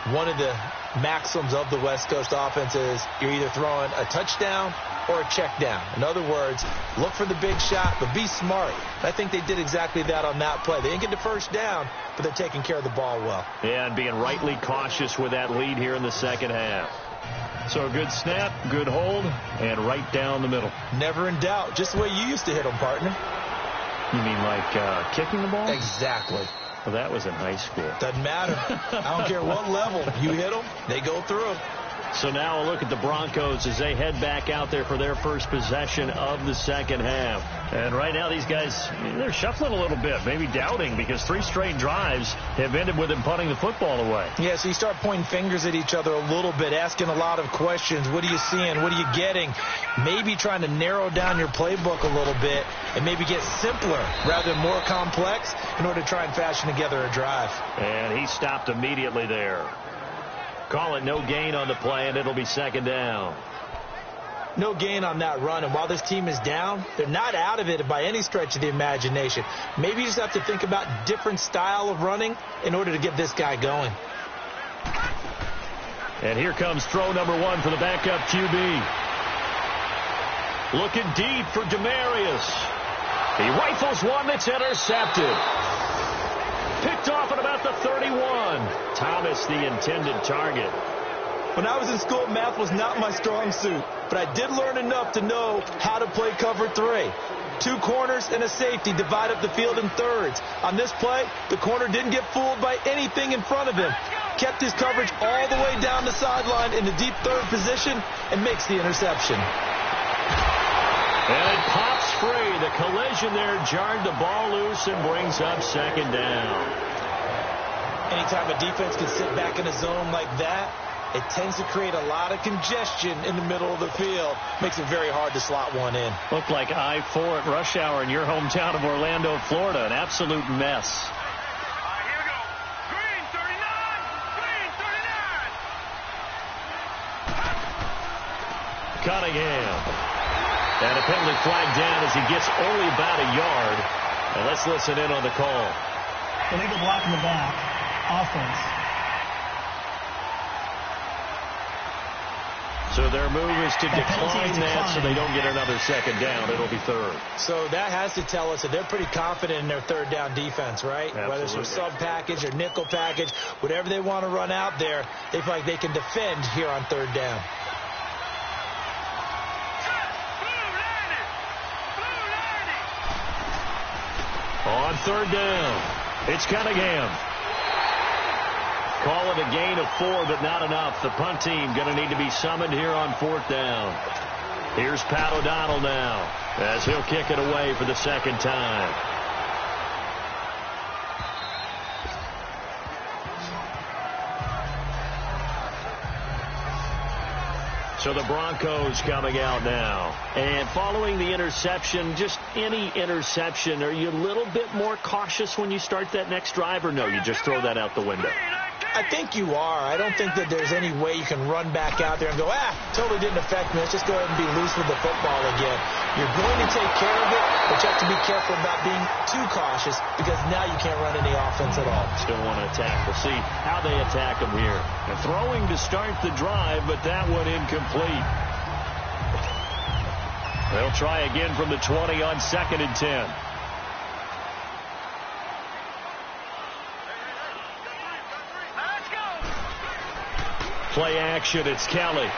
one of the maxims of the West Coast offense is you're either throwing a touchdown or a check down. In other words, look for the big shot, but be smart. I think they did exactly that on that play. They didn't get the 1st down, but they're taking care of the ball well. Yeah, and being rightly cautious with that lead here in the 2nd half. So a good snap, good hold, and right down the middle. Never in doubt. Just the way you used to hit them, partner. You mean like kicking the ball? Exactly. Well, that was in high school. Doesn't matter. I don't care what level. You hit them, they go through. So now a look at the Broncos as they head back out there for their first possession of the 2nd half. And right now these guys, they're shuffling a little bit, maybe doubting, because 3 straight drives have ended with them punting the football away. Yeah, so you start pointing fingers at each other a little bit, asking a lot of questions. What are you seeing? What are you getting? Maybe trying to narrow down your playbook a little bit and maybe get simpler rather than more complex in order to try and fashion together a drive. And he stopped immediately there. Call it no gain on the play, and it'll be 2nd down. No gain on that run, and while this team is down, they're not out of it by any stretch of the imagination. Maybe you just have to think about different style of running in order to get this guy going. And here comes throw number 1 for the backup QB. Looking deep for Demarius. He rifles one that's intercepted. Picked off at about the 31. Thomas, the intended target. When I was in school, math was not my strong suit, but I did learn enough to know how to play cover 3. 2 corners and a safety divide up the field in thirds. On this play, the corner didn't get fooled by anything in front of him. Kept his coverage all the way down the sideline in the deep third position and makes the interception. And it pops free. The collision there jarred the ball loose and brings up second down. Anytime a defense can sit back in a zone like that, it tends to create a lot of congestion in the middle of the field. Makes it very hard to slot one in. Looked like I-4 at rush hour in your hometown of Orlando, Florida. An absolute mess. Here we go. Green 39. Cunningham. And a penalty flag down as he gets only about a yard. And let's listen in on the call. Illegal block in the back. Offense. So their move is to decline that so they don't get another second down. It'll be third. So that has to tell us that they're pretty confident in their third down defense, right? Absolutely. Whether it's a sub package or nickel package, whatever they want to run out there, they feel like they can defend here on third down. On third down, it's Cunningham. Call it a gain of 4, but not enough. The punt team going to need to be summoned here on 4th down. Here's Pat O'Donnell now as he'll kick it away for the second time. So the Broncos coming out now. And following the interception, just any interception, are you a little bit more cautious when you start that next drive, or no, you just throw that out the window? I think you are. I don't think that there's any way you can run back out there and go, totally didn't affect me. Let's just go ahead and be loose with the football again. You're going to take care of it, but you have to be careful about being too cautious because now you can't run any offense at all. Still want to attack. We'll see how they attack them here. And throwing to start the drive, but that one incomplete. They'll try again from the 20 on 2nd and 10. Play action, it's Kelly.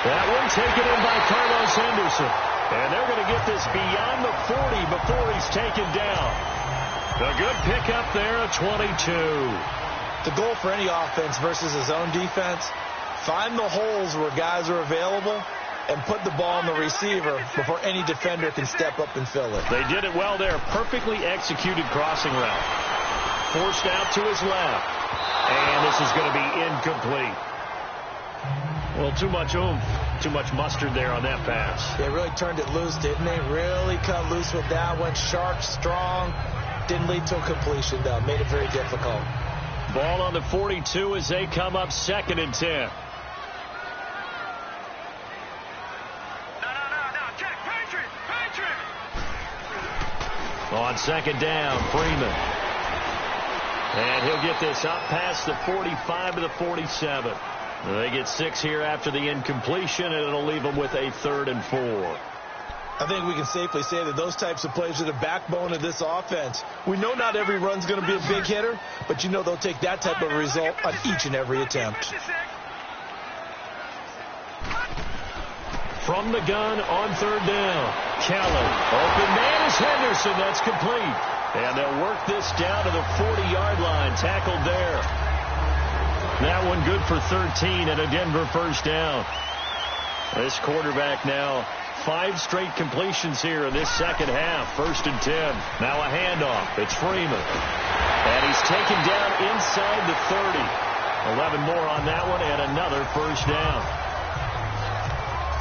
That one taken in by Carlos Henderson. And they're going to get this beyond the 40 before he's taken down. A good pickup there at 22. The goal for any offense versus a zone defense, find the holes where guys are available and put the ball on the receiver before any defender can step up and fill it. They did it well there. Perfectly executed crossing route. Forced out to his left. And this is going to be incomplete. Well, too much oomph, too much mustard there on that pass. They really turned it loose, didn't they? Really cut loose with that one. Sharp, strong. Didn't lead to a completion, though. Made it very difficult. Ball on the 42 as they come up 2nd and 10. No, check, Patriot. On 2nd down, Freeman. And he'll get this up past the 45 to the 47. They get 6 here after the incompletion, and it'll leave them with a 3rd and 4. I think we can safely say that those types of plays are the backbone of this offense. We know not every run's going to be a big hitter, but you know they'll take that type of result on each and every attempt. From the gun on 3rd down, Kelly. Open man is Henderson. That's complete. And they'll work this down to the 40-yard line. Tackled there. That one good for 13 and a Denver 1st down. This quarterback now 5 straight completions here in this second half. 1st and 10. Now a handoff. It's Freeman. And he's taken down inside the 30. 11 more on that one and another 1st down.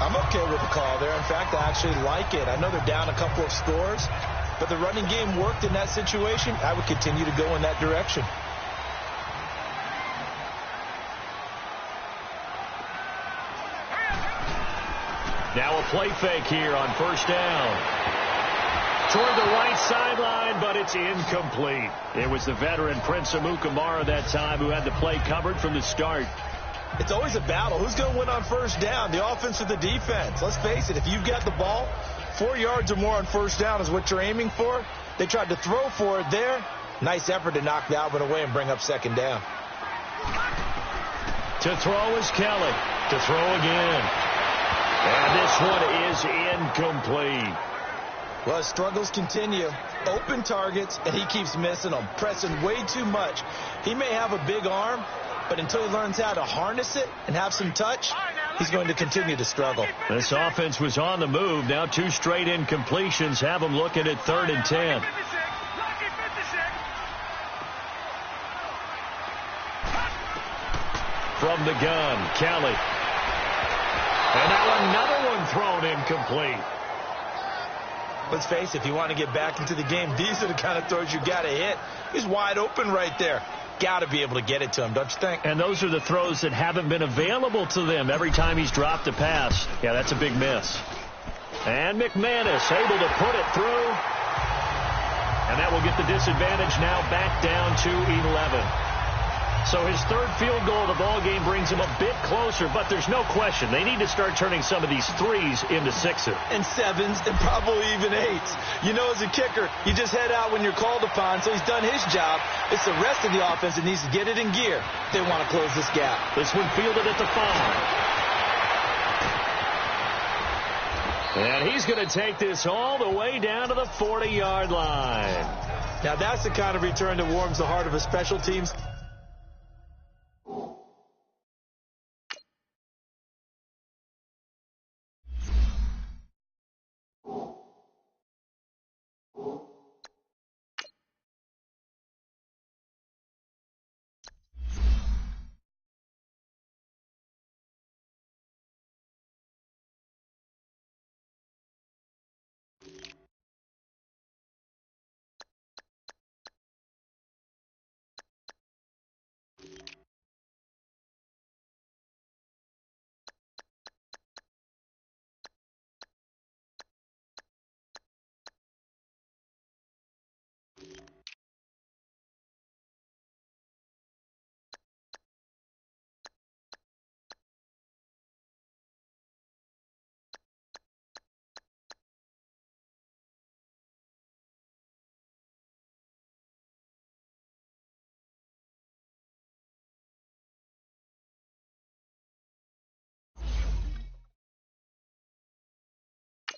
I'm okay with the call there. In fact, I actually like it. I know they're down a couple of scores, but the running game worked in that situation. I would continue to go in that direction. Now a play fake here on 1st down. Toward the right sideline, but it's incomplete. It was the veteran Prince Amukamara that time who had the play covered from the start. It's always a battle. Who's going to win on first down, the offense or the defense? Let's face it, if you've got the ball, 4 yards or more on first down is what you're aiming for. They tried to throw for it there. Nice effort to knock that one away and bring up second down. To throw is Kelly. To throw again. And this one is incomplete. Well, his struggles continue. Open targets, and he keeps missing them, pressing way too much. He may have a big arm, but until he learns how to harness it and have some touch, he's going to continue to struggle. This offense was on the move. Now 2 straight incompletions have them looking at 3rd and 10. From the gun, Kelly. And now another one thrown incomplete. Let's face it, if you want to get back into the game, these are the kind of throws you got to hit. He's wide open right there. Got to be able to get it to him, don't you think? And those are the throws that haven't been available to them every time he's dropped a pass. Yeah, that's a big miss. And McManus able to put it through. And that will get the disadvantage now back down to 11. So his 3rd field goal of the ball game brings him a bit closer, but there's no question they need to start turning some of these 3s into 6s. And 7s and probably even 8s. You know, as a kicker, you just head out when you're called upon, so he's done his job. It's the rest of the offense that needs to get it in gear. They want to close this gap. This one fielded at the 5. And he's going to take this all the way down to the 40-yard line. Now that's the kind of return that warms the heart of a special teams.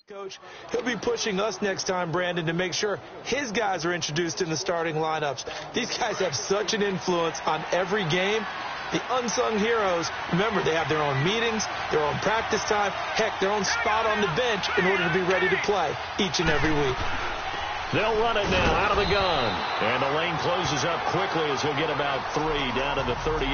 Coach, he'll be pushing us next time, Brandon, to make sure his guys are introduced in the starting lineups. These guys have such an influence on every game. The unsung heroes, remember, they have their own meetings, their own practice time, heck, their own spot on the bench in order to be ready to play each and every week. They'll run it now out of the gun. And the lane closes up quickly as he'll get about 3 down to the 38.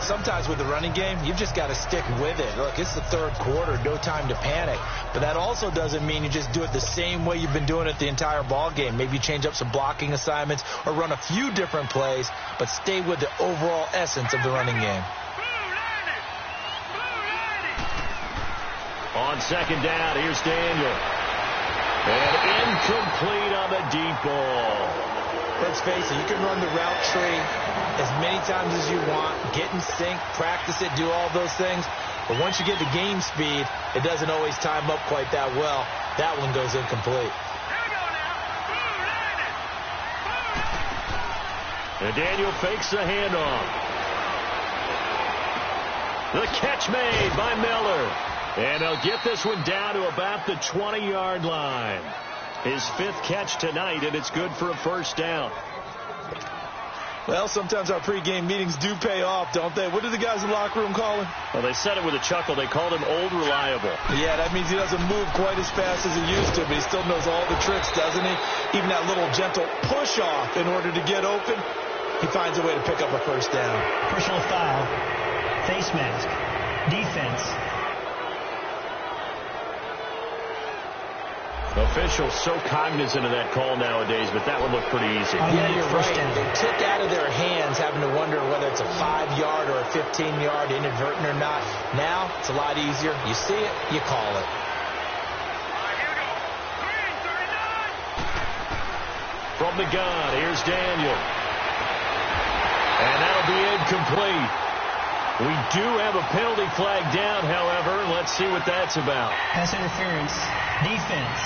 Sometimes with the running game, you've just got to stick with it. Look, it's the 3rd quarter, no time to panic. But that also doesn't mean you just do it the same way you've been doing it the entire ball game. Maybe you change up some blocking assignments or run a few different plays, but stay with the overall essence of the running game. On 2nd down, here's Daniel. And incomplete on the deep ball. Let's face it, you can run the route tree as many times as you want, get in sync, practice it, do all those things. But once you get to game speed, it doesn't always time up quite that well. That one goes incomplete. And Daniel fakes the handoff. The catch made by Miller. And they'll get this one down to about the 20-yard line. His 5th catch tonight, and it's good for a first down. Well, sometimes our pregame meetings do pay off, don't they? What do the guys in the locker room call him? Well, they said it with a chuckle. They called him Old Reliable. Yeah, that means he doesn't move quite as fast as he used to, but he still knows all the tricks, doesn't he? Even that little gentle push-off in order to get open, he finds a way to pick up a first down. Personal foul, face mask, defense. Officials so cognizant of that call nowadays, but that would look pretty easy. Yeah, you're right. They took out of their hands having to wonder whether it's a 5-yard or a 15-yard, inadvertent or not. Now, it's a lot easier. You see it, you call it. From the gun, here's Daniel. And that'll be incomplete. We do have a penalty flag down, however. Let's see what that's about. Pass interference. Defense.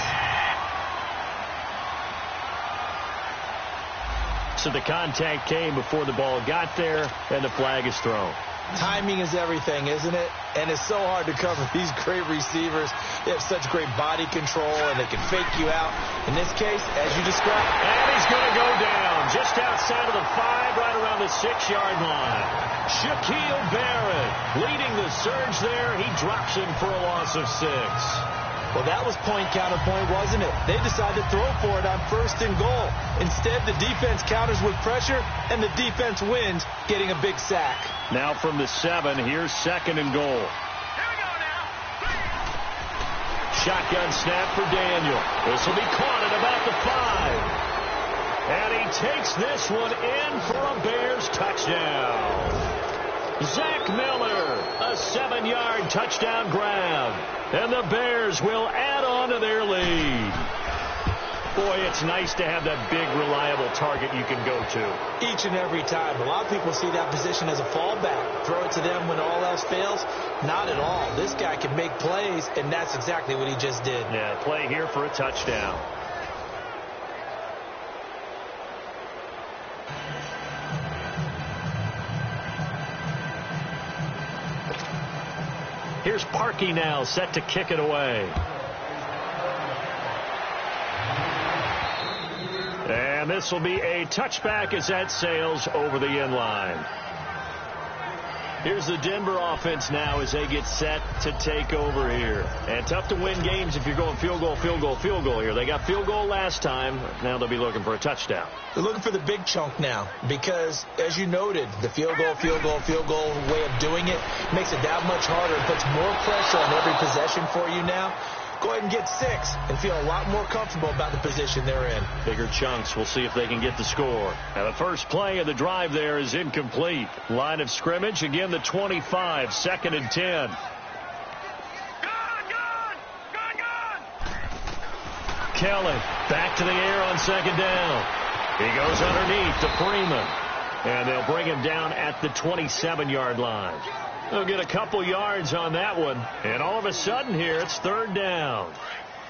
So the contact came before the ball got there, and the flag is thrown. Timing is everything, isn't it? And it's so hard to cover these great receivers. They have such great body control, and they can fake you out. In this case, as you described. And he's going to go down just outside of the 5, right around the 6-yard line. Shaquille Barrett leading the surge there. He drops him for a loss of 6. Well, that was point counterpoint, wasn't it? They decided to throw for it on 1st and goal. Instead, the defense counters with pressure, and the defense wins, getting a big sack. Now from the 7, here's 2nd and goal. Here we go now. Shotgun snap for Daniel. This will be caught at about the 5. And he takes this one in for a Bears touchdown. Zach Miller, a 7-yard touchdown grab. And the Bears will add on to their lead. Boy, it's nice to have that big, reliable target you can go to. Each and every time. A lot of people see that position as a fallback. Throw it to them when all else fails. Not at all. This guy can make plays, and that's exactly what he just did. Yeah, play here for a touchdown. Here's Parkey now, set to kick it away. And this will be a touchback as that sails over the end line. Here's the Denver offense now as they get set to take over here. And tough to win games if you're going field goal, field goal, field goal here. They got field goal last time. Now they'll be looking for a touchdown. They're looking for the big chunk now because, as you noted, the field goal way of doing it makes it that much harder. It puts more pressure on every possession for you now. Go ahead and get 6 and feel a lot more comfortable about the position they're in. Bigger chunks. We'll see if they can get the score. Now, the first play of the drive there is incomplete. Line of scrimmage, again, the 25, 2nd and 10. Kelly back to the air on 2nd down. He goes underneath to Freeman. And they'll bring him down at the 27-yard line. They'll get a couple yards on that one. And all of a sudden here, it's 3rd down.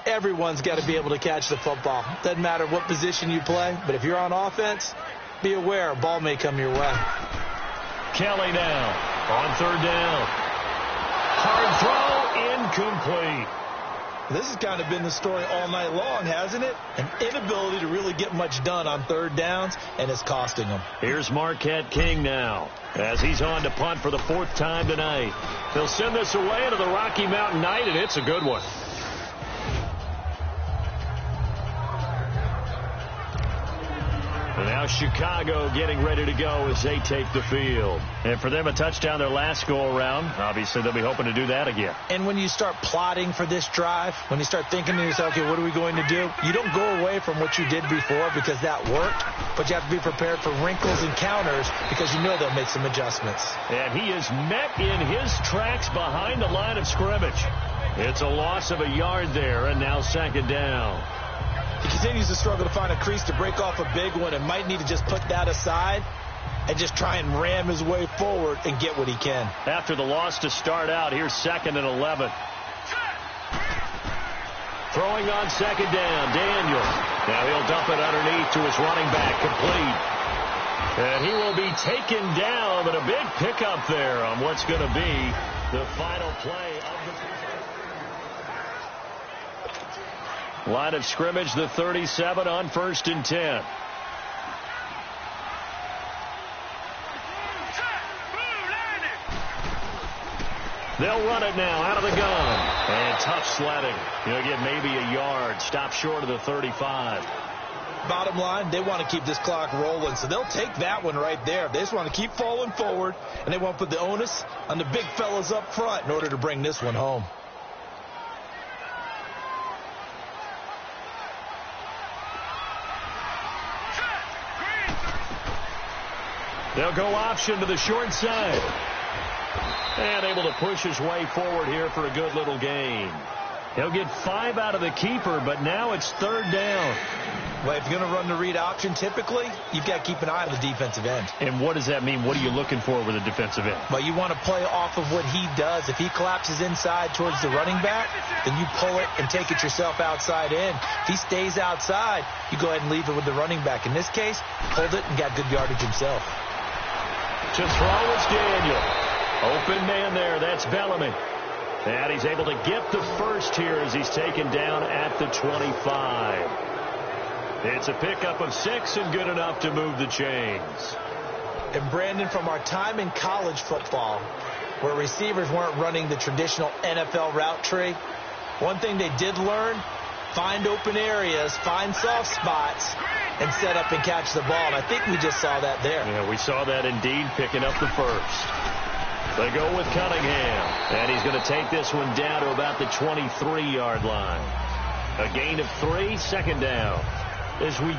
Everyone's got to be able to catch the football. Doesn't matter what position you play, but if you're on offense, be aware a ball may come your way. Kelly now on 3rd down. Hard throw, incomplete. This has kind of been the story all night long, hasn't it? An inability to really get much done on 3rd downs, and it's costing them. Here's Marquette King now as he's on to punt for the 4th time tonight. They'll send this away to the Rocky Mountain Night, and it's a good one. And now Chicago getting ready to go as they take the field. And for them, a touchdown their last go-around. Obviously, they'll be hoping to do that again. And when you start plotting for this drive, when you start thinking to yourself, okay, what are we going to do? You don't go away from what you did before because that worked, but you have to be prepared for wrinkles and counters because you know they'll make some adjustments. And he is met in his tracks behind the line of scrimmage. It's a loss of a yard there, and now 2nd down. He continues to struggle to find a crease to break off a big one and might need to just put that aside and just try and ram his way forward and get what he can. After the loss to start out, here's 2nd and 11. Throwing on 2nd down, Daniel. Now he'll dump it underneath to his running back, complete. And he will be taken down, but a big pickup there on what's going to be the final play of the season. Line of scrimmage, the 37 on 1st and 10. They'll run it now out of the gun. And tough sledding. You'll get maybe a yard. Stop short of the 35. Bottom line, they want to keep this clock rolling, so they'll take that one right there. They just want to keep falling forward, and they want to put the onus on the big fellas up front in order to bring this one home. They'll go option to the short side. And able to push his way forward here for a good little gain. He'll get 5 out of the keeper, but now it's 3rd down. Well, if you're going to run the read option, typically, you've got to keep an eye on the defensive end. And what does that mean? What are you looking for with a defensive end? Well, you want to play off of what he does. If he collapses inside towards the running back, then you pull it and take it yourself outside in. If he stays outside, you go ahead and leave it with the running back. In this case, pulled it and got good yardage himself. To throw is Daniel. Open man there. That's Bellamy. And he's able to get the first here as he's taken down at the 25. It's a pickup of 6 and good enough to move the chains. And Brandon, from our time in college football, where receivers weren't running the traditional NFL route tree, one thing they did learn, find open areas, find soft spots, and set up and catch the ball. And I think we just saw that there. Yeah, we saw that indeed, picking up the first. They go with Cunningham, and he's going to take this one down to about the 23-yard line. A gain of 3, 2nd down. As we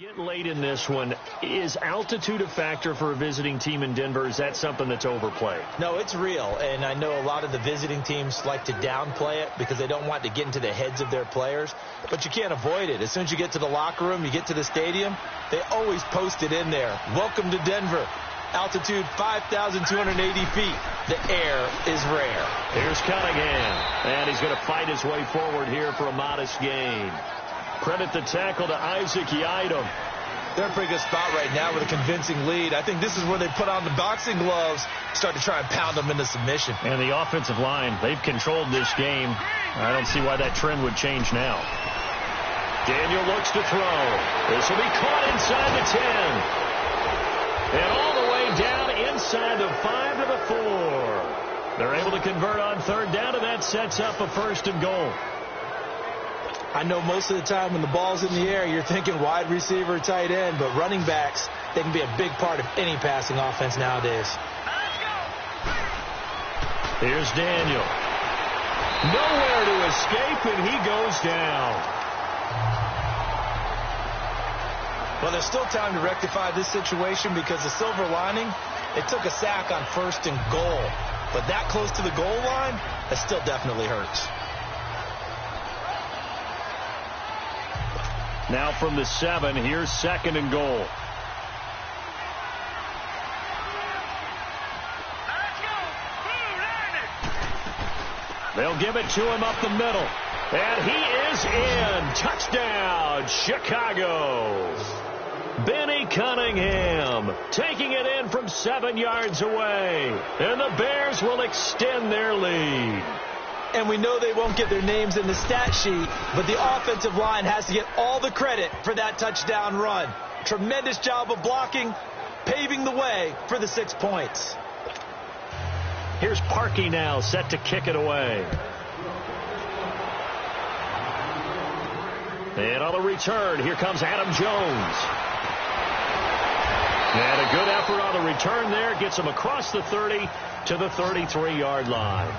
Get late in this one. Is altitude a factor for a visiting team in Denver? Is that something that's overplayed? No, it's real, and I know a lot of the visiting teams like to downplay it because they don't want to get into the heads of their players, but you can't avoid it. As soon as you get to the locker room, you get to the stadium, they always post it in there. Welcome to Denver. Altitude 5,280 feet. The air is rare. Here's Cunningham, and he's going to fight his way forward here for a modest gain. Credit the tackle to Isaac Yiadom. They're in a pretty good spot right now with a convincing lead. I think this is where they put on the boxing gloves, start to try and pound them into submission. And the offensive line, they've controlled this game. I don't see why that trend would change now. Daniel looks to throw. This will be caught inside the 10. And all the way down inside the 5 to the 4. They're able to convert on third down, and that sets up a 1st and goal. I know most of the time when the ball's in the air, you're thinking wide receiver, tight end, but running backs, they can be a big part of any passing offense nowadays. Here's Daniel. Nowhere to escape, and he goes down. Well, there's still time to rectify this situation because the silver lining, it took a sack on 1st and goal. But that close to the goal line, that still definitely hurts. Now from the 7, here's 2nd and goal. They'll give it to him up the middle. And he is in. Touchdown, Chicago. Benny Cunningham taking it in from 7 yards away. And the Bears will extend their lead. And we know they won't get their names in the stat sheet, but the offensive line has to get all the credit for that touchdown run. Tremendous job of blocking, paving the way for the 6 points. Here's Parkey now, set to kick it away. And on the return, here comes Adam Jones. And a good effort on the return there. Gets him across the 30 to the 33-yard line.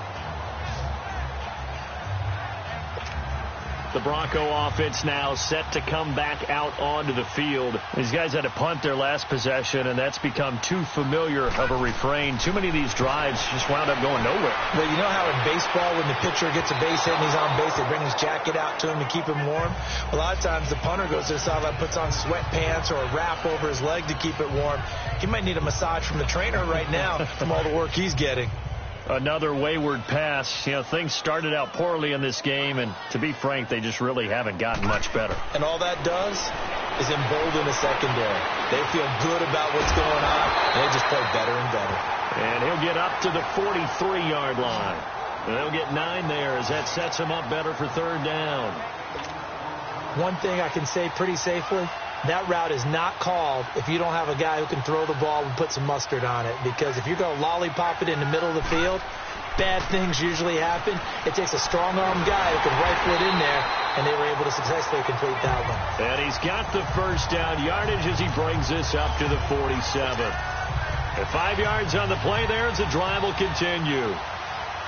The Bronco offense now set to come back out onto the field. These guys had to punt their last possession, and that's become too familiar of a refrain. Too many of these drives just wound up going nowhere. Well, you know how in baseball when the pitcher gets a base hit and he's on base, they bring his jacket out to him to keep him warm? A lot of times the punter goes to the sideline, puts on sweatpants or a wrap over his leg to keep it warm. He might need a massage from the trainer right now from all the work he's getting. Another wayward pass. You know, things started out poorly in this game, and to be frank, they just really haven't gotten much better. And all that does is embolden the secondary. They feel good about what's going on, and they just play better and better. And he'll get up to the 43-yard line. And they'll get 9 there as that sets him up better for 3rd down. One thing I can say pretty safely, that route is not called if you don't have a guy who can throw the ball and put some mustard on it. Because if you're going to lollipop it in the middle of the field, bad things usually happen. It takes a strong-arm guy who can rifle it in there, and they were able to successfully complete that one. And he's got the 1st down yardage as he brings this up to the 47. At 5 yards on the play there as the drive will continue.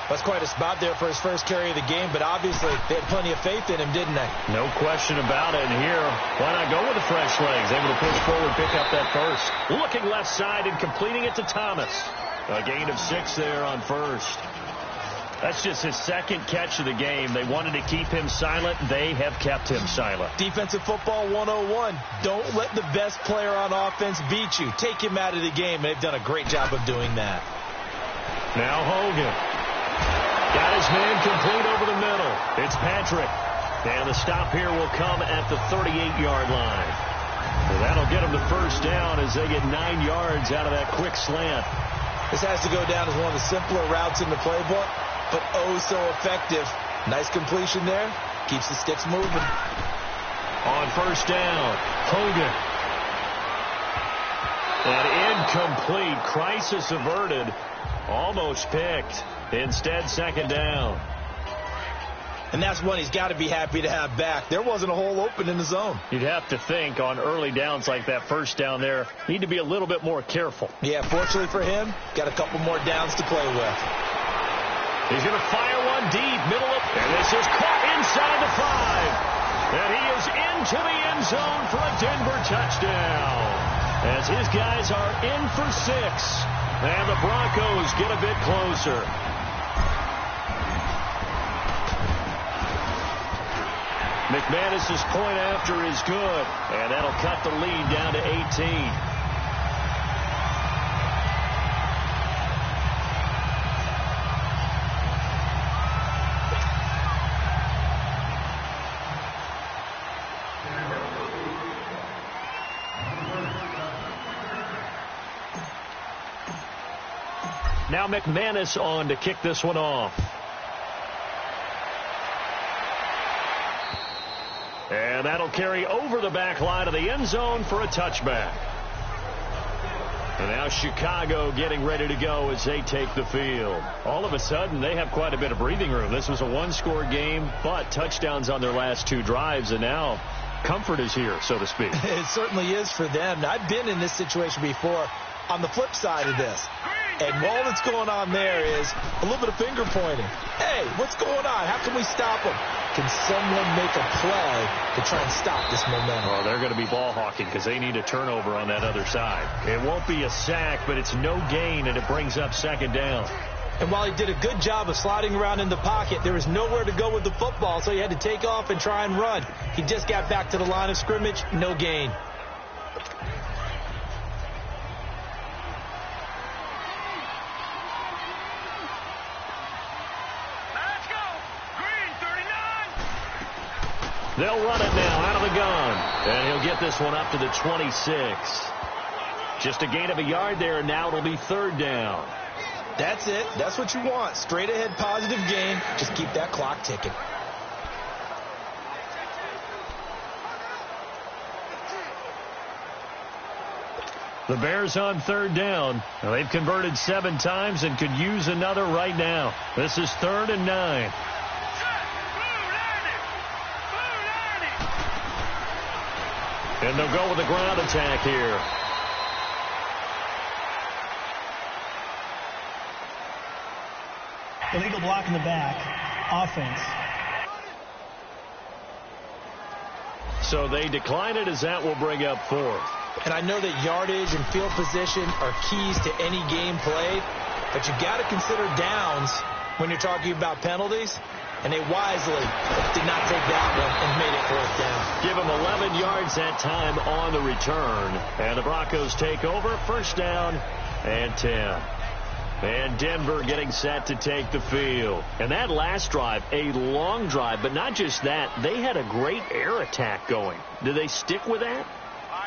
That's quite a spot there for his first carry of the game, but obviously they had plenty of faith in him, didn't they? No question about it. And here, why not go with the fresh legs? Able to push forward, pick up that 1st. Looking left side and completing it to Thomas. A gain of 6 there on 1st. That's just his 2nd catch of the game. They wanted to keep him silent. They have kept him silent. Defensive football 101. Don't let the best player on offense beat you. Take him out of the game. They've done a great job of doing that. Now Hogan. Got his man complete over the middle. It's Patrick. And the stop here will come at the 38-yard line. Well, that'll get them the 1st down as they get 9 yards out of that quick slant. This has to go down as one of the simpler routes in the playbook, but oh so effective. Nice completion there. Keeps the sticks moving. On 1st down, Hogan. And incomplete. Crisis averted. Almost picked. Instead, 2nd down. And that's one he's got to be happy to have back. There wasn't a hole open in the zone. You'd have to think on early downs like that 1st down there, need to be a little bit more careful. Yeah, fortunately for him, got a couple more downs to play with. He's going to fire one deep, middle of, and this is caught inside the 5. And he is into the end zone for a Denver touchdown. As his guys are in for 6. And the Broncos get a bit closer. McManus's point after is good. And that'll cut the lead down to 18. Now McManus on to kick this one off. And that'll carry over the back line of the end zone for a touchback. And now Chicago getting ready to go as they take the field. All of a sudden, they have quite a bit of breathing room. This was a one-score game, but touchdowns on their last 2 drives, and now comfort is here, so to speak. It certainly is for them. Now, I've been in this situation before on the flip side of this. And all that's going on there is a little bit of finger pointing. Hey, what's going on? How can we stop them? Can someone make a play to try and stop this momentum? Oh, they're going to be ball hawking because they need a turnover on that other side. It won't be a sack, but it's no gain, and it brings up 2nd down. And while he did a good job of sliding around in the pocket, there was nowhere to go with the football, so he had to take off and try and run. He just got back to the line of scrimmage, no gain. They'll run it now out of the gun. And he'll get this one up to the 26. Just a gain of a yard there, and now it'll be 3rd down. That's it. That's what you want. Straight ahead positive gain. Just keep that clock ticking. The Bears on 3rd down. Now, they've converted 7 times and could use another right now. This is 3rd and 9. And they'll go with the ground attack here. Illegal block in the back. Offense. So they decline it as that will bring up 4th. And I know that yardage and field position are keys to any game played, but you got to consider downs when you're talking about penalties. And they wisely did not take that one and made it 4th down. Give them 11 yards that time on the return. And the Broncos take over. 1st down and 10. And Denver getting set to take the field. And that last drive, a long drive, but not just that. They had a great air attack going. Do they stick with that?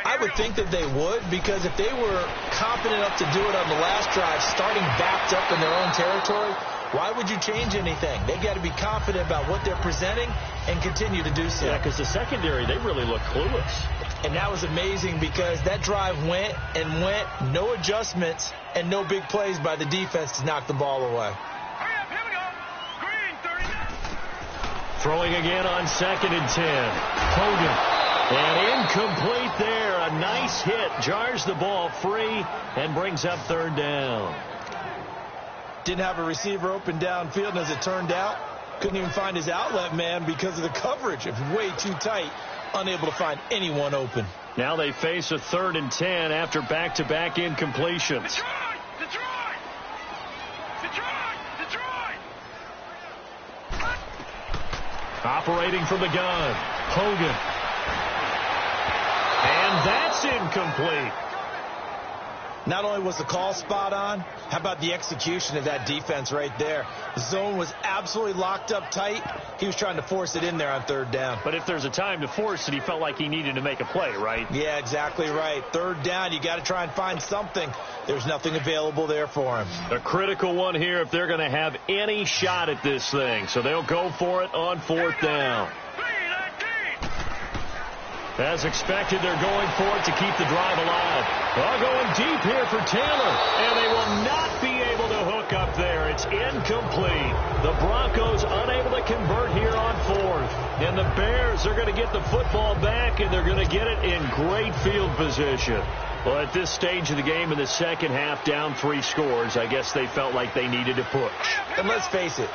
I would think that they would, because if they were confident enough to do it on the last drive, starting backed up in their own territory, why would you change anything? They got to be confident about what they're presenting and continue to do so. Yeah, because the secondary, they really look clueless. And that was amazing because that drive went and went, no adjustments and no big plays by the defense to knock the ball away. Here we go. Green, 30. Throwing again on 2nd and 10. Hogan. And incomplete there. A nice hit. Jars the ball free and brings up 3rd down. Didn't have a receiver open downfield, and as it turned out, couldn't even find his outlet man because of the coverage. It was way too tight, unable to find anyone open. Now they face a 3rd and 10 after back-to-back incompletions. Detroit! Operating from the gun. Hogan. And that's incomplete. Not only was the call spot on, how about the execution of that defense right there? The zone was absolutely locked up tight. He was trying to force it in there on 3rd down. But if there's a time to force it, he felt like he needed to make a play, right? Yeah, exactly right. 3rd down, you got to try and find something. There's nothing available there for him. A critical one here if they're going to have any shot at this thing. So they'll go for it on 4th down. As expected, they're going for it to keep the drive alive. Well, going deep here for Taylor, and they will not be able to hook up there. It's incomplete. The Broncos unable to convert here on 4th. And the Bears are going to get the football back, and they're going to get it in great field position. Well, at this stage of the game in the second half, down 3 scores, I guess they felt like they needed to push. And let's face it,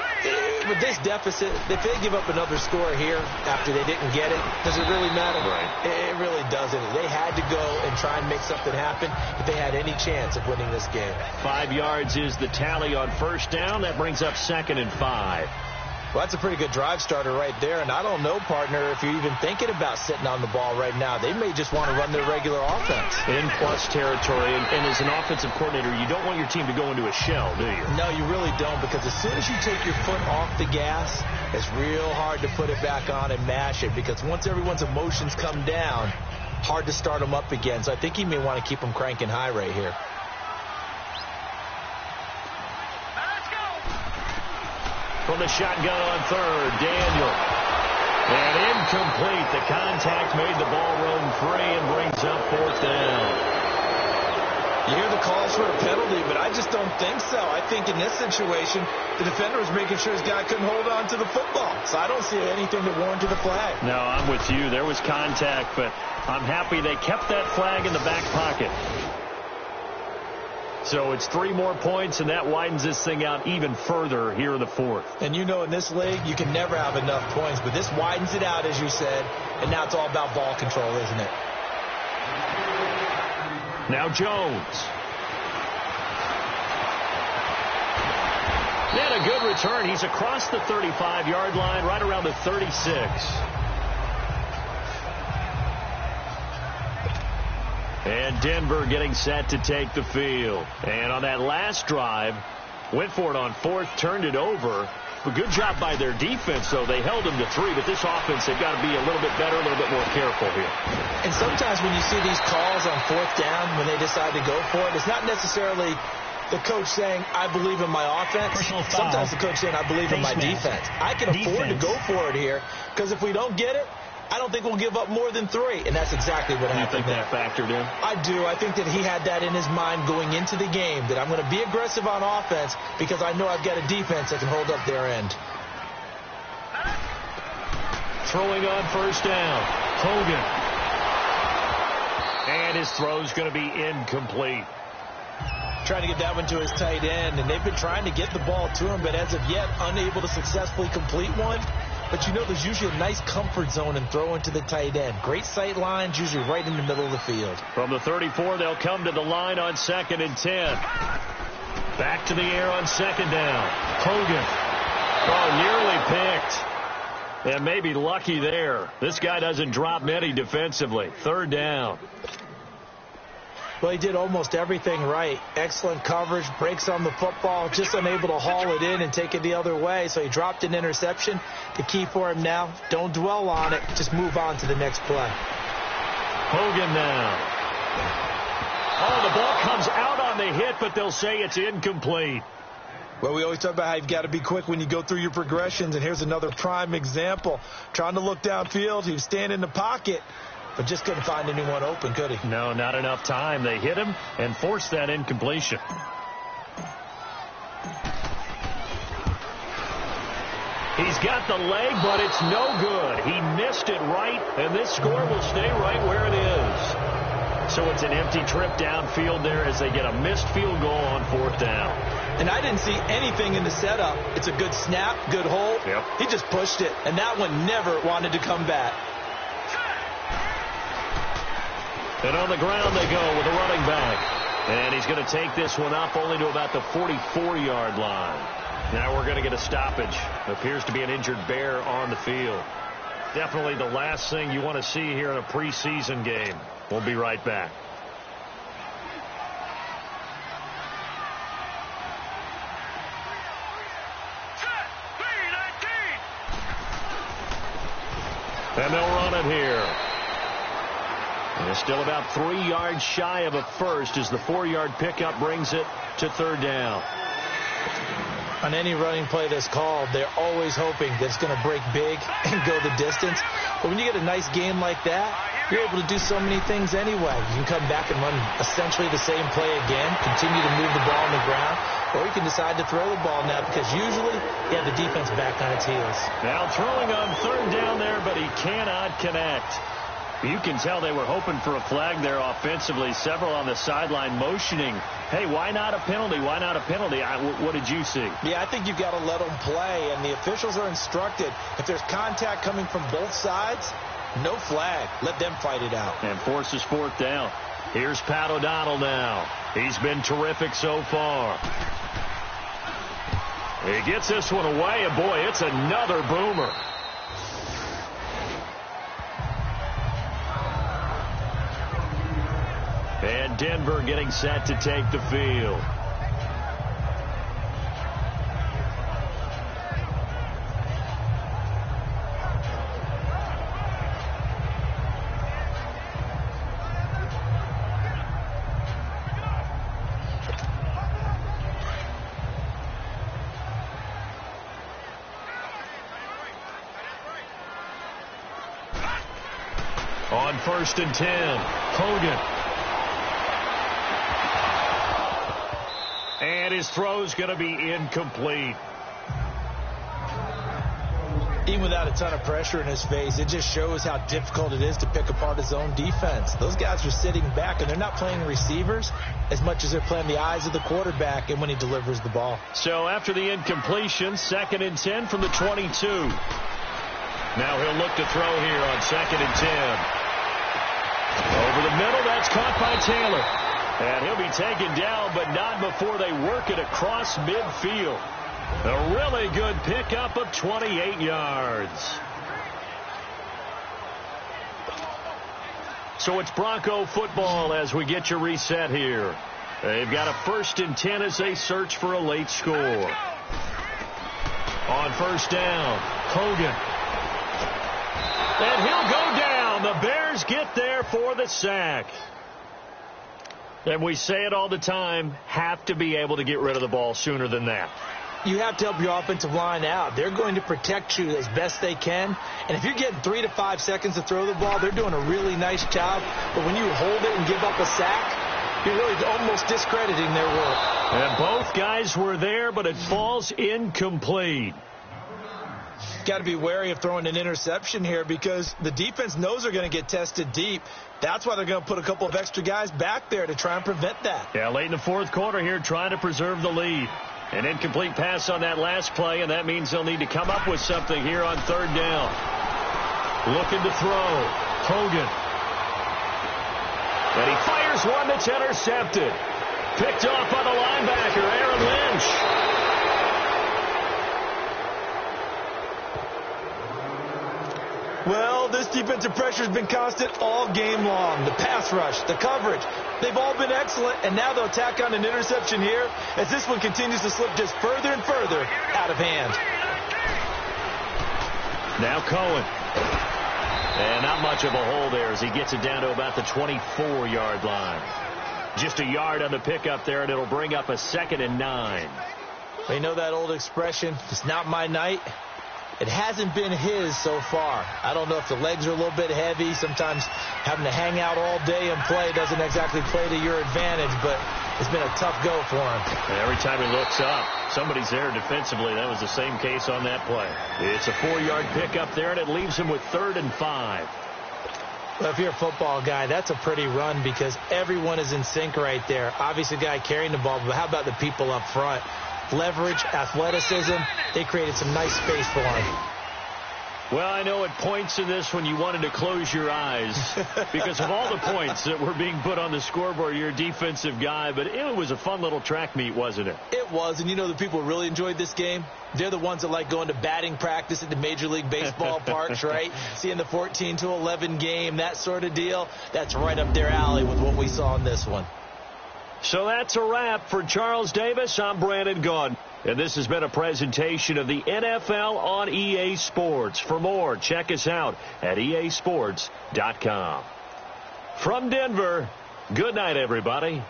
with this deficit, if they give up another score here after they didn't get it, does it really matter? Right. It really doesn't. They had to go and try and make something happen if they had any chance of winning this game. 5 yards is the tally on first down. That brings up 2nd and 5. Well, that's a pretty good drive starter right there. And I don't know, partner, if you're even thinking about sitting on the ball right now. They may just want to run their regular offense. In plus territory. And as an offensive coordinator, you don't want your team to go into a shell, do you? No, you really don't, because as soon as you take your foot off the gas, it's real hard to put it back on and mash it, because once everyone's emotions come down, hard to start them up again. So I think you may want to keep them cranking high right here. From the shotgun on third, Daniel. And incomplete. The contact made the ball roam free and brings up 4th down. You hear the calls for a penalty, but I just don't think so. I think in this situation, the defender was making sure his guy couldn't hold on to the football. So I don't see anything that warranted a flag. No, I'm with you. There was contact, but I'm happy they kept that flag in the back pocket. So it's 3 more points, and that widens this thing out even further here in the 4th. And you know, in this league, you can never have enough points, but this widens it out, as you said, and now it's all about ball control, isn't it? Now Jones. And a good return. He's across the 35-yard line, right around the 36. And Denver getting set to take the field. And on that last drive, went for it on 4th, turned it over. But good job by their defense, though. They held them to 3, but this offense, they've got to be a little bit better, a little bit more careful here. And sometimes when you see these calls on 4th down, when they decide to go for it, it's not necessarily the coach saying, I believe in my offense. Sometimes the coach saying, I believe in my defense. I can afford to go for it here, because if we don't get it, I don't think we'll give up more than 3, and that's exactly what happened. You think that factored in? I do. I think that he had that in his mind going into the game, that I'm going to be aggressive on offense because I know I've got a defense that can hold up their end. Throwing on first down, Hogan. And his throw's going to be incomplete. Trying to get that one to his tight end, and they've been trying to get the ball to him, but as of yet, unable to successfully complete one. But you know, there's usually a nice comfort zone in throwing to the tight end. Great sight lines, usually right in the middle of the field. From the 34, they'll come to the line on 2nd and 10. Back to the air on 2nd down. Hogan. Oh, nearly picked. And maybe lucky there. This guy doesn't drop many defensively. 3rd down. Well, he did almost everything right. Excellent coverage, breaks on the football, just unable to haul it in and take it the other way. So he dropped an interception. The key for him now, don't dwell on it. Just move on to the next play. Hogan now. Oh, the ball comes out on the hit, but they'll say it's incomplete. Well, we always talk about how you've got to be quick when you go through your progressions, and here's another prime example. Trying to look downfield, he was standing in the pocket, but just couldn't find anyone open, could he? No, not enough time. They hit him and forced that incompletion. He's got the leg, but it's no good. He missed it right, and this score will stay right where it is. So it's an empty trip downfield there as they get a missed field goal on 4th down. And I didn't see anything in the setup. It's a good snap, good hold. Yep. He just pushed it, and that one never wanted to come back. And on the ground they go with a running back. And he's going to take this one up only to about the 44-yard line. Now we're going to get a stoppage. Appears to be an injured Bear on the field. Definitely the last thing you want to see here in a preseason game. We'll be right back. And they'll run it here. And it's still about 3 yards shy of a first as the 4-yard pickup brings it to 3rd down. On any running play that's called, they're always hoping that it's going to break big and go the distance. But when you get a nice game like that, you're able to do so many things anyway. You can come back and run essentially the same play again, continue to move the ball on the ground, or you can decide to throw the ball now because usually you have the defense back on its heels. Now throwing on 3rd down there, but he cannot connect. You can tell they were hoping for a flag there offensively. Several on the sideline motioning, hey, why not a penalty? Why not a penalty? What did you see? Yeah, I think you've got to let them play, and the officials are instructed. If there's contact coming from both sides, no flag. Let them fight it out. And forces fourth down. Here's Pat O'Donnell now. He's been terrific so far. He gets this one away, and boy, it's another boomer. And Denver getting set to take the field. On 1st and 10, Hogan. And his throw's going to be incomplete. Even without a ton of pressure in his face, it just shows how difficult it is to pick apart his own defense. Those guys are sitting back, and they're not playing receivers as much as they're playing the eyes of the quarterback and when he delivers the ball. So after the incompletion, 2nd and 10 from the 22. Now he'll look to throw here on 2nd and 10. Over the middle, that's caught by Taylor. And he'll be taken down, but not before they work it across midfield. A really good pickup of 28 yards. So it's Bronco football as we get you reset here. They've got a 1st and 10 as they search for a late score. On 1st down, Hogan. And he'll go down. The Bears get there for the sack. And we say it all the time, have to be able to get rid of the ball sooner than that. You have to help your offensive line out. They're going to protect you as best they can. And if you're getting 3 to 5 seconds to throw the ball, they're doing a really nice job. But when you hold it and give up a sack, you're really almost discrediting their work. And both guys were there, but it falls incomplete. Got to be wary of throwing an interception here because the defense knows they're going to get tested deep. That's why they're going to put a couple of extra guys back there to try and prevent that. Yeah, late in the 4th quarter here, trying to preserve the lead. An incomplete pass on that last play, and that means they'll need to come up with something here on 3rd down. Looking to throw. Hogan. And he fires one that's intercepted. Picked off by the linebacker, Aaron Lynch. Well, this defensive pressure has been constant all game long. The pass rush, the coverage, they've all been excellent, and now they'll tack on an interception here as this one continues to slip just further and further out of hand. Now Cohen. And not much of a hole there as he gets it down to about the 24-yard line. Just a yard on the pickup there, and it'll bring up a 2nd and 9. You know that old expression, it's not my night. It hasn't been his so far. I don't know if the legs are a little bit heavy. Sometimes having to hang out all day and play doesn't exactly play to your advantage, but it's been a tough go for him. And every time he looks up, somebody's there defensively. That was the same case on that play. It's a 4-yard pickup there, and it leaves him with 3rd and 5. Well, if you're a football guy, that's a pretty run because everyone is in sync right there. Obviously, the guy carrying the ball, but how about the people up front? Leverage, athleticism, they created some nice space for him. Well, I know at points in this when you wanted to close your eyes because of all the points that were being put on the scoreboard. You're a defensive guy, but it was a fun little track meet, wasn't it? It was, and you know the people who really enjoyed this game? They're the ones that like going to batting practice at the Major League Baseball parks, right? Seeing the 14-11 game, that sort of deal. That's right up their alley with what we saw in this one. So that's a wrap for Charles Davis. I'm Brandon Gaudin. And this has been a presentation of the NFL on EA Sports. For more, check us out at easports.com. From Denver, good night, everybody.